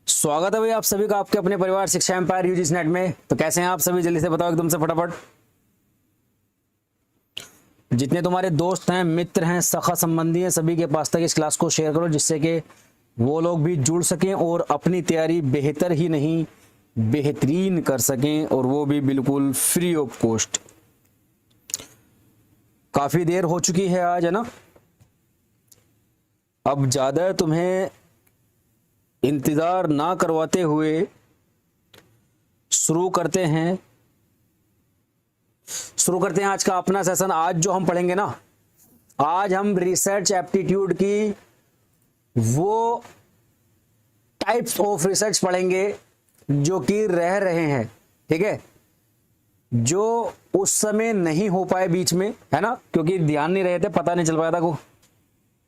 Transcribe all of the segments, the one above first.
स्वागत है भाई आप सभी का आपके अपने परिवार शिक्षा एम्पायर यूजीसी नेट में। तो कैसे हैं आप सभी, जल्दी से बताओ एकदम से फटाफट। जितने तुम्हारे दोस्त हैं, मित्र हैं, सखा संबंधी हैं, सभी के पास तक इस क्लास को शेयर करो, जिससे कि वो लोग भी जुड़ सकें और अपनी तैयारी बेहतर ही नहीं बेहतरीन कर सकें, और वो भी बिल्कुल फ्री ऑफ कॉस्ट। काफी देर हो चुकी है आज, है ना। अब ज्यादा तुम्हें इंतजार ना करवाते हुए शुरू करते हैं आज का अपना सेशन। आज जो हम पढ़ेंगे ना, आज हम रिसर्च एप्टीट्यूड की वो टाइप्स ऑफ रिसर्च पढ़ेंगे जो कि रह रहे हैं, ठीक है, जो उस समय नहीं हो पाए बीच में, है ना, क्योंकि ध्यान नहीं रहे थे, पता नहीं चल पाया था को।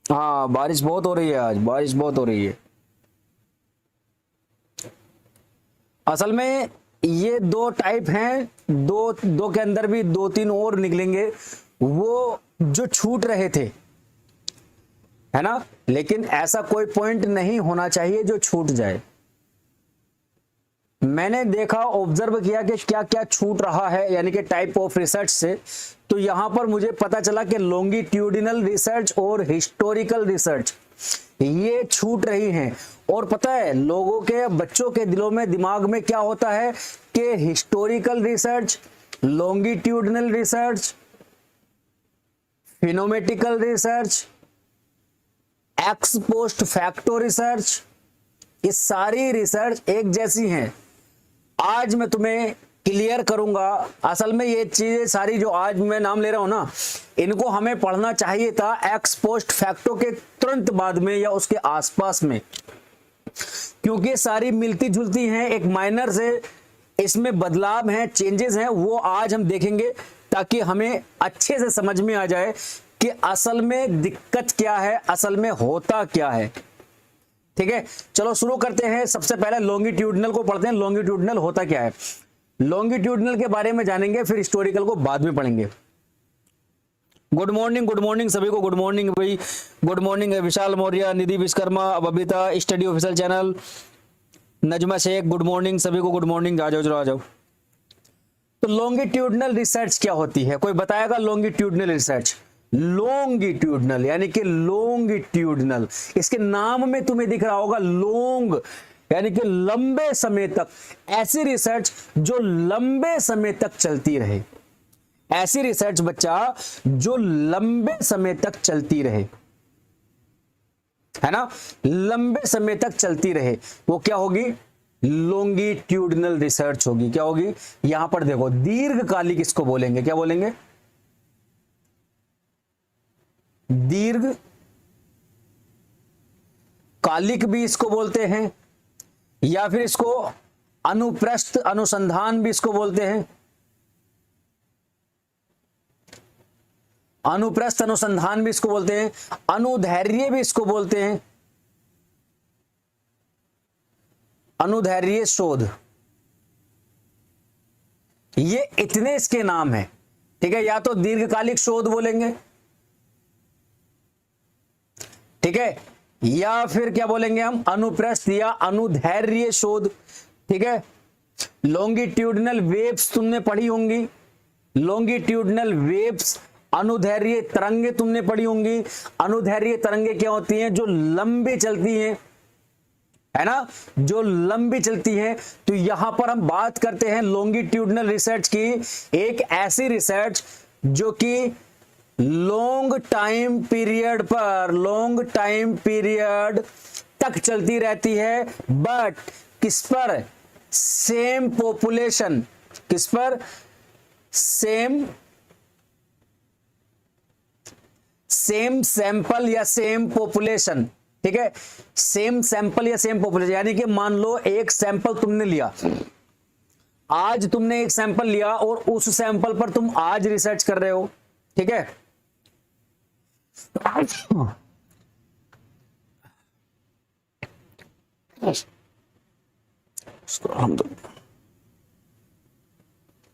हाँ, बारिश बहुत हो रही है आज, बारिश बहुत हो रही है। असल में ये दो टाइप हैं, दो के अंदर भी दो तीन और निकलेंगे, वो जो छूट रहे थे, है ना। लेकिन ऐसा कोई पॉइंट नहीं होना चाहिए जो छूट जाए। मैंने देखा, ऑब्जर्व किया कि क्या क्या छूट रहा है, यानी कि टाइप ऑफ रिसर्च से। तो यहां पर मुझे पता चला कि लॉन्गिट्यूडिनल रिसर्च और हिस्टोरिकल रिसर्च ये छूट रही हैं। और पता है लोगों के, बच्चों के दिलों में, दिमाग में क्या होता है कि historical research, longitudinal research, phenomenological research, ex post facto research, ये सारी रिसर्च एक जैसी हैं। आज मैं तुम्हें क्लियर करूंगा। असल में ये चीजें सारी जो आज मैं नाम ले रहा हूं ना, इनको हमें पढ़ना चाहिए था एक्स पोस्ट फैक्टो के तुरंत बाद में या उसके आसपास में, क्योंकि सारी मिलती जुलती हैं। एक माइनर से इसमें बदलाव हैं, चेंजेस हैं, वो आज हम देखेंगे ताकि हमें अच्छे से समझ में आ जाए कि असल में दिक्कत क्या है, असल में होता क्या है। ठीक है, चलो शुरू करते हैं। सबसे पहले लॉन्गिट्यूडिनल को पढ़ते हैं। लॉन्गिट्यूडिनल होता क्या है, लॉन्गिट्यूडिनल के बारे में जानेंगे, फिर हिस्टोरिकल को बाद में पढ़ेंगे। गुड मॉर्निंग सभी को, गुड मॉर्निंग भाई, good morning Vishal Maurya, Nidhi Vishwakarma, Babita, study official channel, Najma Shaikh, good morning सभी को, गुड मॉर्निंग। आ जाओ आ जाओ। तो लॉन्गिट्यूडिनल रिसर्च क्या होती है, कोई बताएगा? लॉन्गिट्यूडिनल रिसर्च, लॉन्गिट्यूडिनल यानी कि लॉन्गिट्यूडिनल, इसके नाम में तुम्हें दिख रहा होगा लॉन्ग, यानी कि लंबे समय तक। ऐसी रिसर्च जो लंबे समय तक चलती रहे, ऐसी रिसर्च बच्चा जो लंबे समय तक चलती रहे, है ना, लंबे समय तक चलती रहे, वो क्या होगी? लॉन्गिट्यूडिनल रिसर्च होगी। क्या होगी? यहां पर देखो, दीर्घकालिक इसको बोलेंगे। क्या बोलेंगे? दीर्घ कालिक भी इसको बोलते हैं, या फिर इसको अनुप्रस्थ अनुसंधान भी इसको बोलते हैं। अनुप्रस्थ अनुसंधान भी इसको बोलते हैं, अनुधैर्य भी इसको बोलते हैं, अनुधैर्य शोध। ये इतने इसके नाम हैं, ठीक है। या तो दीर्घकालिक शोध बोलेंगे, ठीक है, या फिर क्या बोलेंगे हम? अनुप्रस्थ या अनुधैर्य शोध, ठीक है। लॉन्गिट्यूडिनल वेव्स तुमने पढ़ी होंगी, लॉन्गिट्यूडिनल वेव्स, अनुधैर्य तरंगे तुमने पढ़ी होंगी। अनुधैर्य तरंगे क्या होती हैं? जो लंबी चलती हैं, है ना, जो लंबी चलती हैं। तो यहां पर हम बात करते हैं लॉन्गिट्यूडिनल रिसर्च की, एक ऐसी रिसर्च जो कि लॉन्ग टाइम पीरियड पर, लॉन्ग टाइम पीरियड तक चलती रहती है, बट किस पर? सेम पॉपुलेशन, किस पर? सेम सैंपल या सेम पॉपुलेशन, ठीक है। सेम सैंपल या सेम पॉपुलेशन, यानी कि मान लो एक सैंपल तुमने लिया, आज तुमने एक सैंपल लिया और उस सैंपल पर तुम आज रिसर्च कर रहे हो, ठीक है।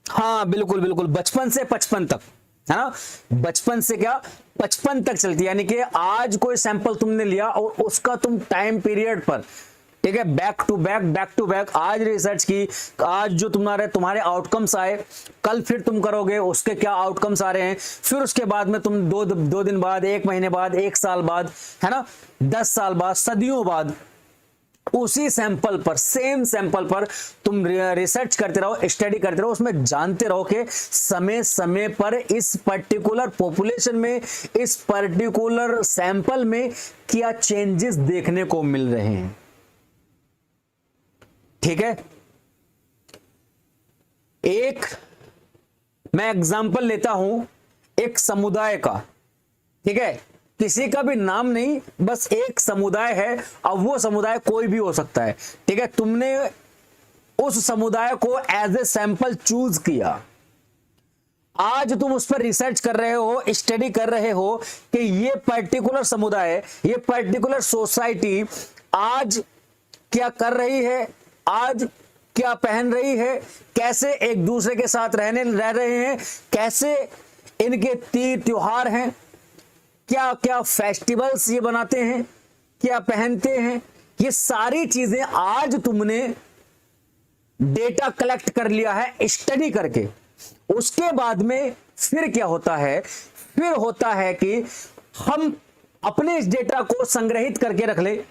हाँ बिल्कुल बिल्कुल, बचपन से 55 तक, है ना। बचपन से क्या 55 तक चलती है, यानी कि आज कोई सैंपल तुमने लिया और उसका तुम टाइम पीरियड पर, ठीक है, बैक टू बैक आज रिसर्च की, आज जो तुम्हारे आउटकम्स आए, कल फिर तुम करोगे उसके क्या आउटकम्स आ रहे हैं, फिर उसके बाद में तुम दो दिन बाद, एक महीने बाद, एक साल बाद, है ना, 10 साल बाद, सदियों बाद उसी सैंपल पर, सेम सैंपल पर तुम रिसर्च करते रहो, स्टडी करते रहो, उसमें जानते रहो कि समय समय पर इस पर्टिकुलर पॉपुलेशन में, इस पर्टिकुलर सैंपल में क्या चेंजेस देखने को मिल रहे हैं। ठीक है, एक मैं एग्जांपल लेता हूं एक समुदाय का, ठीक है, किसी का भी नाम नहीं, बस एक समुदाय है। अब वो समुदाय कोई भी हो सकता है, ठीक है, तुमने उस समुदाय को एज ए सैंपल चूज किया, आज तुम उस पर रिसर्च कर रहे हो, स्टडी कर रहे हो कि ये पर्टिकुलर समुदाय, ये पर्टिकुलर सोसाइटी आज क्या कर रही है, आज क्या पहन रही है, कैसे एक दूसरे के साथ रह रहे हैं, कैसे इनके तीज त्योहार हैं, क्या क्या फेस्टिवल्स ये बनाते हैं, क्या पहनते हैं, ये सारी चीजें आज तुमने डेटा कलेक्ट कर लिया है स्टडी करके। उसके बाद में फिर क्या होता है, फिर होता है कि हम अपने इस डेटा को संग्रहित करके रख लें,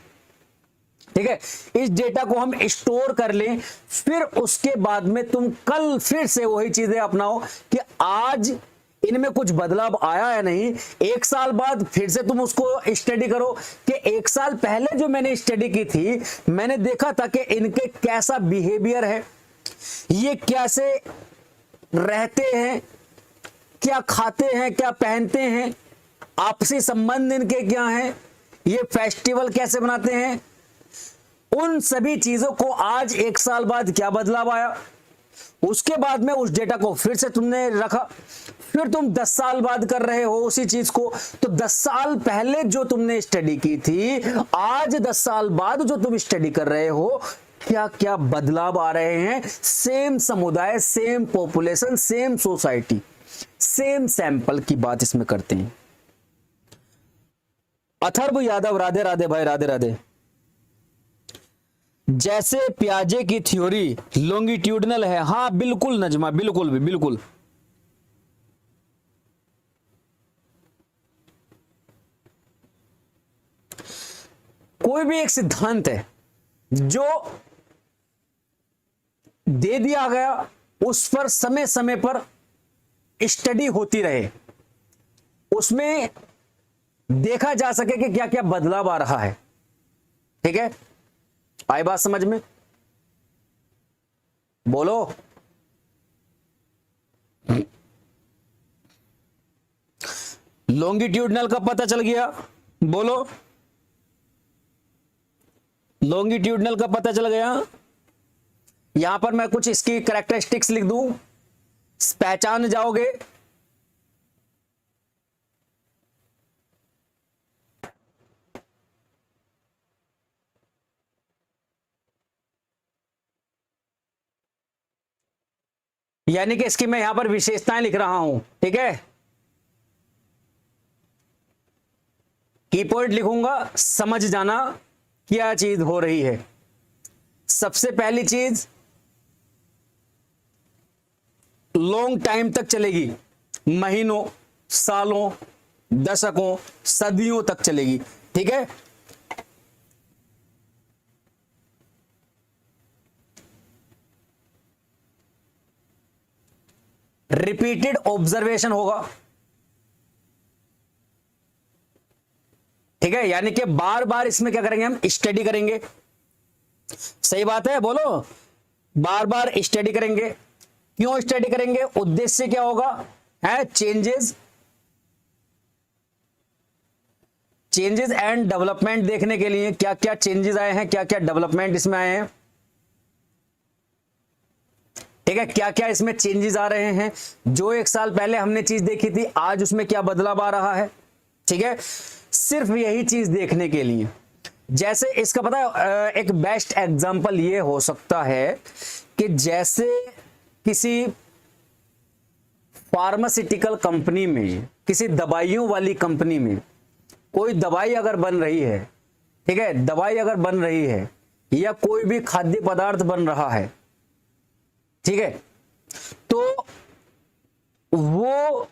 ठीक है, इस डेटा को हम स्टोर कर लें, फिर उसके बाद में तुम कल फिर से वही चीजें अपनाओ कि आज इनमें कुछ बदलाव आया है नहीं। एक साल बाद फिर से तुम उसको स्टडी करो कि एक साल पहले जो मैंने स्टडी की थी, मैंने देखा था कि इनके कैसा बिहेवियर है, ये कैसे रहते हैं, क्या खाते हैं, क्या पहनते हैं, आपसी संबंध इनके क्या हैं, ये फेस्टिवल कैसे मनाते हैं, उन सभी चीजों को आज एक साल बाद क्या बदलाव आया। उसके बाद में उस डेटा को फिर से तुमने रखा, फिर तुम 10 साल बाद कर रहे हो उसी चीज को, तो 10 साल पहले जो तुमने स्टडी की थी, आज 10 साल बाद जो तुम स्टडी कर रहे हो, क्या क्या बदलाव आ रहे हैं। सेम समुदाय, same population, same society, same sample की बात इसमें करते हैं। अथर्व यादव, राधे राधे भाई, राधे राधे। जैसे पियाजे की थ्योरी लॉन्गिट्यूडनल है, हां बिल्कुल नजमा, बिल्कुल भी, बिल्कुल। कोई भी एक सिद्धांत है जो दे दिया गया, उस पर समय समय पर स्टडी होती रहे, उसमें देखा जा सके कि क्या क्या बदलाव आ रहा है। ठीक है, आई बात समझ में? बोलो। लॉन्गिट्यूडनल का पता चल गया, बोलो। लॉन्गिट्यूडनल का पता चल गया। यहां पर मैं कुछ इसकी कैरेक्टरिस्टिक्स लिख दूं, पहचान जाओगे। यानी कि इसकी मैं यहां पर विशेषताएं लिख रहा हूं, ठीक है। की पॉइंट लिखूंगा, समझ जाना क्या चीज हो रही है। सबसे पहली चीज, लॉन्ग टाइम तक चलेगी, महीनों, सालों, दशकों, सदियों तक चलेगी। ठीक है, रिपीटेड ऑब्जर्वेशन होगा। ठीक है, यानी कि बार बार इसमें क्या करेंगे, हम स्टडी करेंगे। सही बात है, बोलो। बार बार स्टडी करेंगे। क्यों स्टडी करेंगे? उद्देश्य क्या होगा? है चेंजेस एंड डेवलपमेंट देखने के लिए, क्या क्या चेंजेस आए हैं, क्या क्या डेवलपमेंट इसमें आए हैं। ठीक है, क्या क्या इसमें चेंजेस आ रहे हैं, जो एक साल पहले हमने चीज देखी थी, आज उसमें क्या बदलाव आ रहा है। ठीक है, सिर्फ यही चीज देखने के लिए। जैसे इसका पता है, एक बेस्ट एग्जांपल ये हो सकता है कि जैसे किसी फार्मास्यूटिकल कंपनी में, किसी दवाइयों वाली कंपनी में कोई दवाई अगर बन रही है, ठीक है, दवाई अगर बन रही है या कोई भी खाद्य पदार्थ बन रहा है, ठीक है, तो वो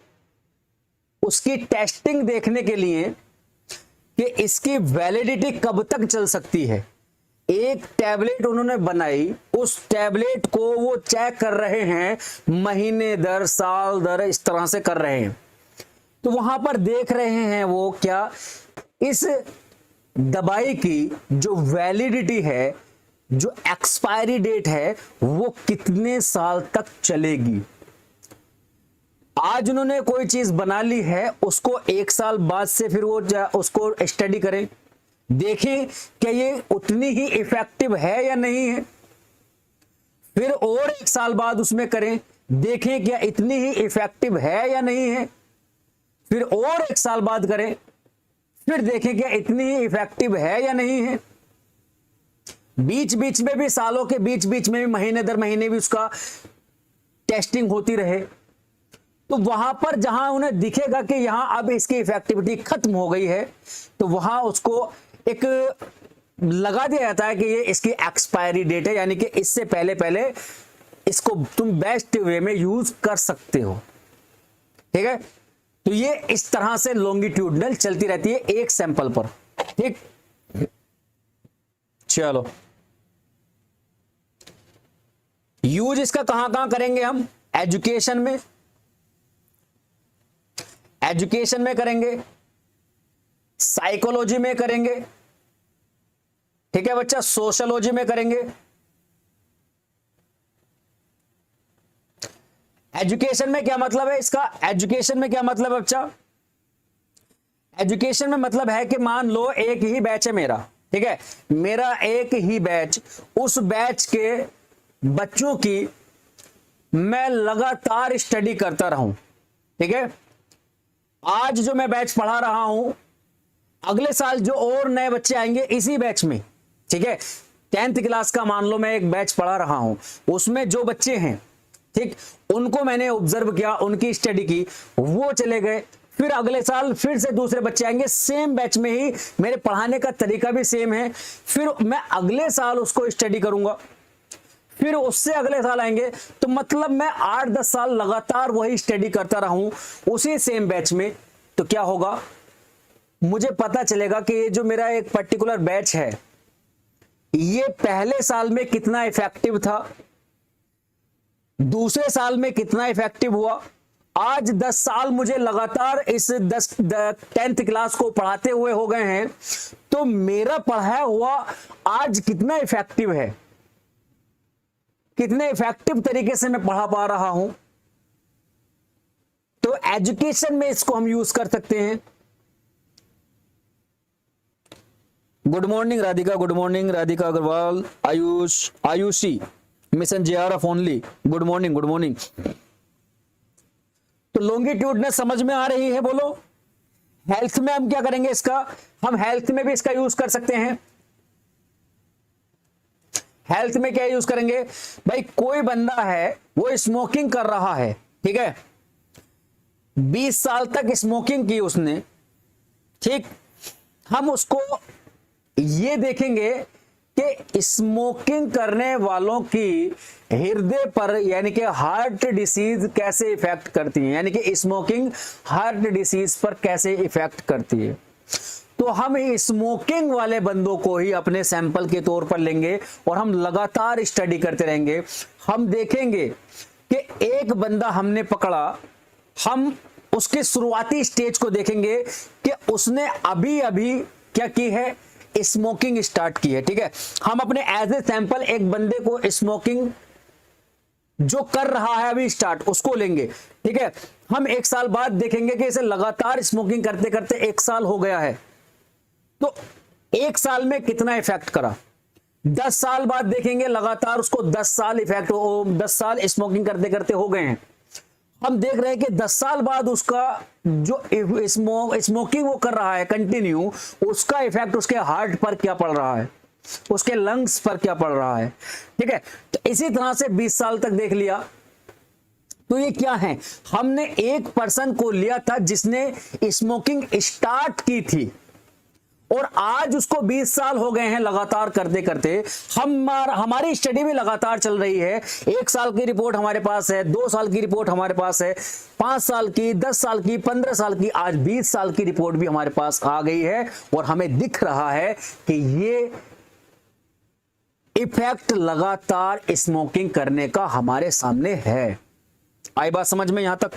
उसकी टेस्टिंग देखने के लिए कि इसकी वैलिडिटी कब तक चल सकती है, एक टैबलेट उन्होंने बनाई, उस टैबलेट को वो चेक कर रहे हैं महीने दर, साल दर, इस तरह से कर रहे हैं। तो वहां पर देख रहे हैं वो क्या, इस दवाई की जो वैलिडिटी है, जो एक्सपायरी डेट है, वो कितने साल तक चलेगी। आज उन्होंने कोई चीज बना ली है, उसको 1 साल बाद से फिर वो उसको स्टडी करें, देखें क्या ये उतनी ही इफेक्टिव है या नहीं है, फिर और 1 साल बाद उसमें करें, देखें क्या इतनी ही इफेक्टिव है या नहीं है, फिर और 1 साल बाद करें, फिर देखें क्या इतनी ही इफेक्टिव है या नहीं है। बीच बीच में भी, सालों के बीच बीच में भी, महीने दर महीने भी उसका टेस्टिंग होती रहे, तो वहां पर जहां उन्हें दिखेगा कि यहां अब इसकी इफेक्टिविटी खत्म हो गई है, तो वहां उसको एक लगा दिया जाता है कि ये इसकी एक्सपायरी डेट है, यानी कि इससे पहले पहले इसको तुम बेस्ट वे में यूज कर सकते हो, ठीक है। तो ये इस तरह से लॉन्गिट्यूडनल चलती रहती है एक सैंपल पर, ठीक। चलो, यूज इसका कहां करेंगे हम, एजुकेशन में, एजुकेशन में करेंगे, साइकोलॉजी में करेंगे, ठीक है बच्चा, सोशोलॉजी में करेंगे। एजुकेशन में क्या मतलब है इसका, एजुकेशन में क्या मतलब है बच्चा, एजुकेशन में मतलब है कि मान लो एक ही बैच है मेरा, ठीक है, मेरा एक ही बैच, उस बैच के बच्चों की मैं लगातार स्टडी करता रहूं, ठीक है। आज जो मैं बैच पढ़ा रहा हूं, अगले साल जो और नए बच्चे आएंगे इसी बैच में, ठीक है, 10th क्लास का मान लो मैं एक बैच पढ़ा रहा हूं, उसमें जो बच्चे हैं, ठीक, उनको मैंने ऑब्जर्व किया, उनकी स्टडी की, वो चले गए, फिर अगले साल फिर से दूसरे बच्चे आएंगे, सेम बैच में ही, मेरे पढ़ाने का तरीका भी सेम है, फिर मैं अगले साल उसको स्टडी करूंगा, फिर उससे अगले साल आएंगे, तो मतलब मैं 8-10 साल लगातार वही स्टडी करता रहूं उसी सेम बैच में, तो क्या होगा, मुझे पता चलेगा कि ये जो मेरा एक पर्टिकुलर बैच है, ये पहले साल में कितना इफेक्टिव था, दूसरे साल में कितना इफेक्टिव हुआ, आज 10 साल मुझे लगातार इस 10th क्लास को पढ़ाते हुए हो गए हैं, तो मेरा पढ़ाया हुआ आज कितना इफेक्टिव है, कितने इफेक्टिव तरीके से मैं पढ़ा पा रहा हूं। तो एजुकेशन में इसको हम यूज कर सकते हैं। Good morning Radhika, good morning Radhika Agrawal, Ayush, Ayushi, mission JRF only, good morning, good morning. तो लॉन्गिट्यूडनेस समझ में आ रही है, बोलो। हेल्थ में हम क्या करेंगे इसका, हम हेल्थ में भी इसका यूज कर सकते हैं। हेल्थ में क्या यूज करेंगे भाई, कोई बंदा है वो स्मोकिंग कर रहा है, ठीक है, 20 साल तक स्मोकिंग की उसने, ठीक, हम उसको ये देखेंगे कि स्मोकिंग करने वालों की हृदय पर यानी कि हार्ट डिसीज कैसे इफेक्ट करती है, यानी कि स्मोकिंग हार्ट डिसीज पर कैसे इफेक्ट करती है। तो हम स्मोकिंग वाले बंदों को ही अपने सैंपल के तौर पर लेंगे और हम लगातार स्टडी करते रहेंगे। हम देखेंगे कि एक बंदा हमने पकड़ा, हम उसके शुरुआती स्टेज को देखेंगे कि उसने अभी अभी क्या की है, स्मोकिंग स्टार्ट की है, ठीक है। हम अपने एज ए सैंपल एक बंदे को स्मोकिंग जो कर रहा है अभी स्टार्ट, उसको लेंगे, ठीक है। हम 1 साल बाद देखेंगे कि इसे लगातार स्मोकिंग करते करते 1 साल हो गया है, तो 1 साल में कितना इफेक्ट करा। 10 साल बाद देखेंगे लगातार उसको 10 साल इफेक्ट हो, 10 साल स्मोकिंग करते करते हो गए हैं। हम देख रहे हैं कि 10 साल बाद उसका जो स्मोकिंग वो कर रहा है कंटिन्यू, उसका इफेक्ट उसके हार्ट पर क्या पड़ रहा है, उसके लंग्स पर क्या पड़ रहा है, ठीक है। तो इसी तरह से 20 साल तक देख लिया, तो ये क्या है, हमने एक पर्सन को लिया था जिसने स्मोकिंग स्टार्ट की थी और आज उसको 20 साल हो गए हैं लगातार करते करते। हमारी स्टडी भी लगातार चल रही है। 1 साल की रिपोर्ट हमारे पास है, 2 साल की रिपोर्ट हमारे पास है, 5 साल की, 10 साल की, 15 साल की, आज 20 साल की रिपोर्ट भी हमारे पास आ गई है और हमें दिख रहा है कि ये इफेक्ट लगातार स्मोकिंग करने का हमारे सामने है। आई बात समझ में यहां तक?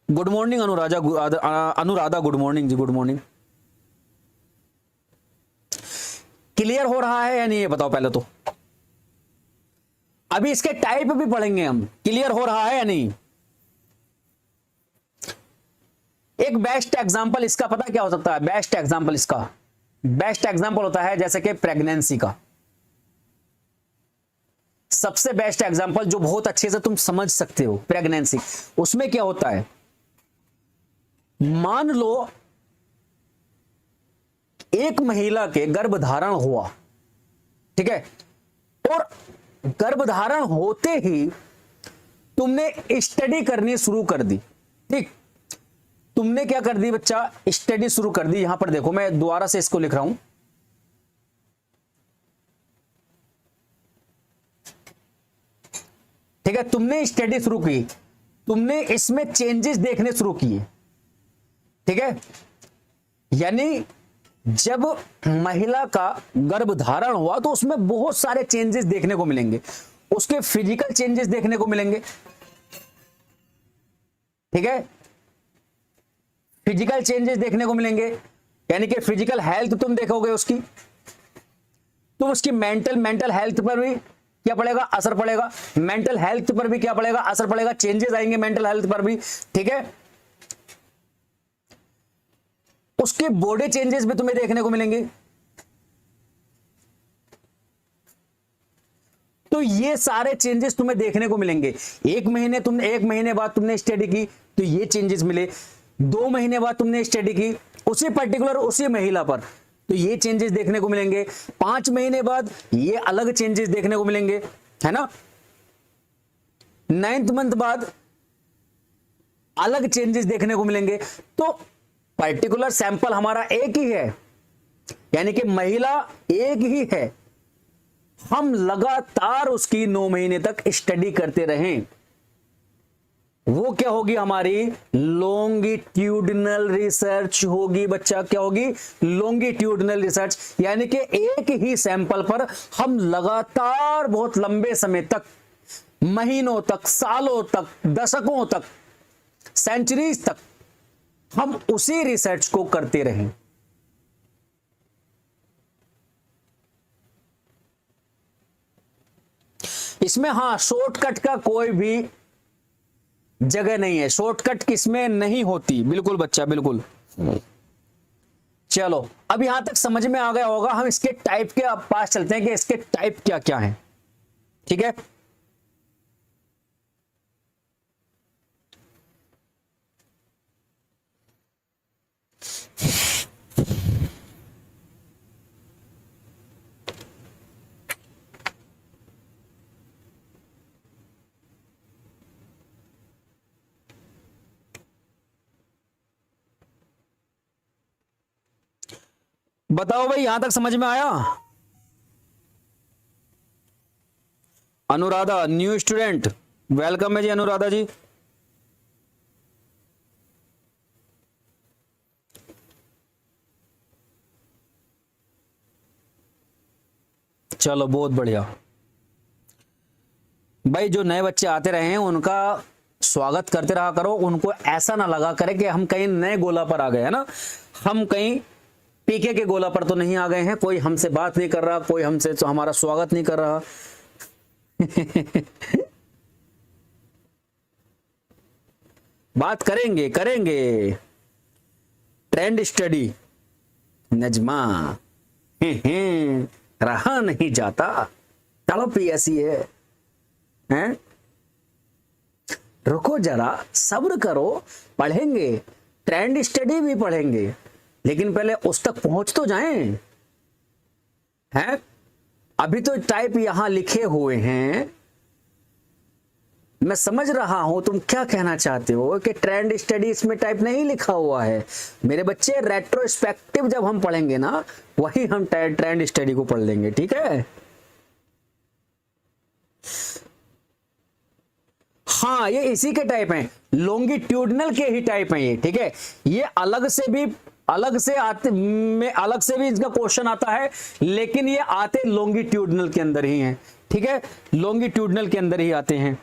Good morning Anuradha, good morning जी, गुड मॉर्निंग। क्लियर हो रहा है या नहीं ये बताओ पहले तो। अभी इसके टाइप भी पढ़ेंगे हम, क्लियर हो रहा है या नहीं। एक बेस्ट एग्जांपल इसका पता क्या हो सकता है? बेस्ट एग्जांपल इसका, बेस्ट एग्जांपल होता है जैसे कि प्रेगनेंसी का। सबसे बेस्ट एग्जांपल जो बहुत अच्छे से तुम समझ सकते हो, प्रेगनेंसी। उसमें क्या होता है, मान लो एक महिला के गर्भधारण हुआ, ठीक है, और गर्भधारण होते ही तुमने स्टडी करनी शुरू कर दी। ठीक, तुमने क्या कर दी बच्चा, स्टडी शुरू कर दी। यहां पर देखो मैं दोबारा से इसको लिख रहा हूं, ठीक है, तुमने स्टडी शुरू की, तुमने इसमें चेंजेस देखने शुरू किए, ठीक है। यानी जब महिला का गर्भधारण हुआ तो उसमें बहुत सारे चेंजेस देखने को मिलेंगे, उसके फिजिकल चेंजेस देखने को मिलेंगे, ठीक है, फिजिकल चेंजेस देखने को मिलेंगे, यानी कि फिजिकल हेल्थ तुम देखोगे उसकी, तुम उसकी मेंटल हेल्थ पर भी क्या पड़ेगा, असर पड़ेगा, मेंटल हेल्थ पर भी क्या पड़ेगा, असर पड़ेगा, चेंजेस आएंगे मेंटल हेल्थ पर भी, ठीक है। उसके बॉडी चेंजेस भी तुम्हें देखने को मिलेंगे। तो ये सारे चेंजेस तुम्हें देखने को मिलेंगे। एक महीने बाद तुमने स्टडी की तो ये चेंजेस मिले, 2 महीने बाद तुमने स्टडी की उसी पर्टिकुलर उसी महिला पर तो ये चेंजेस देखने को मिलेंगे, 5 महीने बाद ये अलग चेंजेस देखने को मिलेंगे, है ना। 9th मंथ बाद अलग चेंजेस देखने को मिलेंगे। तो पर्टिकुलर सैंपल हमारा एक ही है, यानी कि महिला एक ही है, हम लगातार उसकी 9 महीने तक स्टडी करते रहें, वो क्या होगी, हमारी लॉन्गिट्यूडिनल रिसर्च होगी बच्चा। क्या होगी, लॉन्गिट्यूडिनल रिसर्च, यानी कि एक ही सैंपल पर हम लगातार बहुत लंबे समय तक, महीनों तक, सालों तक, दशकों तक, सेंचुरीज तक हम उसी रिसर्च को करते रहें। इसमें हां शॉर्टकट का कोई भी जगह नहीं है, शॉर्टकट किसमें नहीं होती, बिल्कुल बच्चा बिल्कुल। चलो अब यहां तक समझ में आ गया होगा, हम इसके टाइप के अब पास चलते हैं कि इसके टाइप क्या क्या हैं, ठीक है। बताओ भाई यहां तक समझ में आया? अनुराधा न्यू स्टूडेंट, वेलकम है जी अनुराधा जी। चलो बहुत बढ़िया भाई, जो नए बच्चे आते रहे हैं उनका स्वागत करते रहा करो, उनको ऐसा ना लगा करे कि हम कहीं नए गोला पर आ गए, है ना। हम कहीं पीके के गोला पर तो नहीं आ गए हैं, कोई हमसे बात नहीं कर रहा, कोई हमसे तो हमारा स्वागत नहीं कर रहा। बात करेंगे करेंगे। ट्रेंड स्टडी नजमा रहा नहीं जाता, तड़प ही ऐसी है, हैं? रुको जरा, सब्र करो, पढ़ेंगे, ट्रेंड स्टडी भी पढ़ेंगे, लेकिन पहले उस तक पहुंच तो जाएं, हैं? अभी तो टाइप यहां लिखे हुए हैं, मैं समझ रहा हूं तुम क्या कहना चाहते हो कि ट्रेंड स्टडी इसमें टाइप नहीं लिखा हुआ है। मेरे बच्चे रेट्रोस्पेक्टिव जब हम पढ़ेंगे ना, वही हम ट्रेंड स्टडी को पढ़ लेंगे, ठीक है। हाँ, ये इसी के टाइप हैं, लॉन्गिट्यूडनल के ही टाइप हैं ये, ठीक है। ये अलग से भी इसका क्वेश्चन आता है, लेकिन ये आते लॉन्गिट्यूडनल के अंदर ही हैं, ठीक है, लॉन्गिट्यूडनल के अंदर ही आते हैं।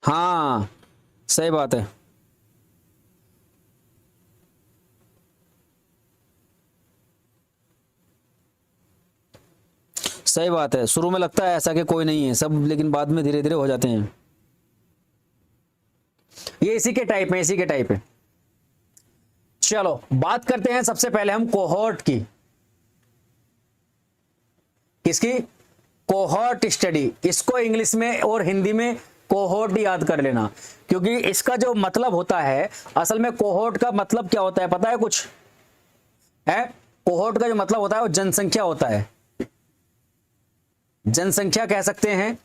हाँ, सही बात है। सही बात है, शुरू में लगता है ऐसा कि कोई नहीं है सब, लेकिन बाद में धीरे धीरे हो जाते हैं। ये इसी के टाइप है, इसी के टाइप है। चलो बात करते हैं सबसे पहले हम कोहॉर्ट की। किसकी? Cohort study. इसको इंग्लिश में और हिंदी में कोहॉर्ट याद कर लेना, क्योंकि इसका जो मतलब होता है, असल में कोहॉर्ट का मतलब क्या होता है पता है कुछ है? कोहॉर्ट का जो मतलब होता है वो जनसंख्या होता है। जनसंख्या कह सकते हैं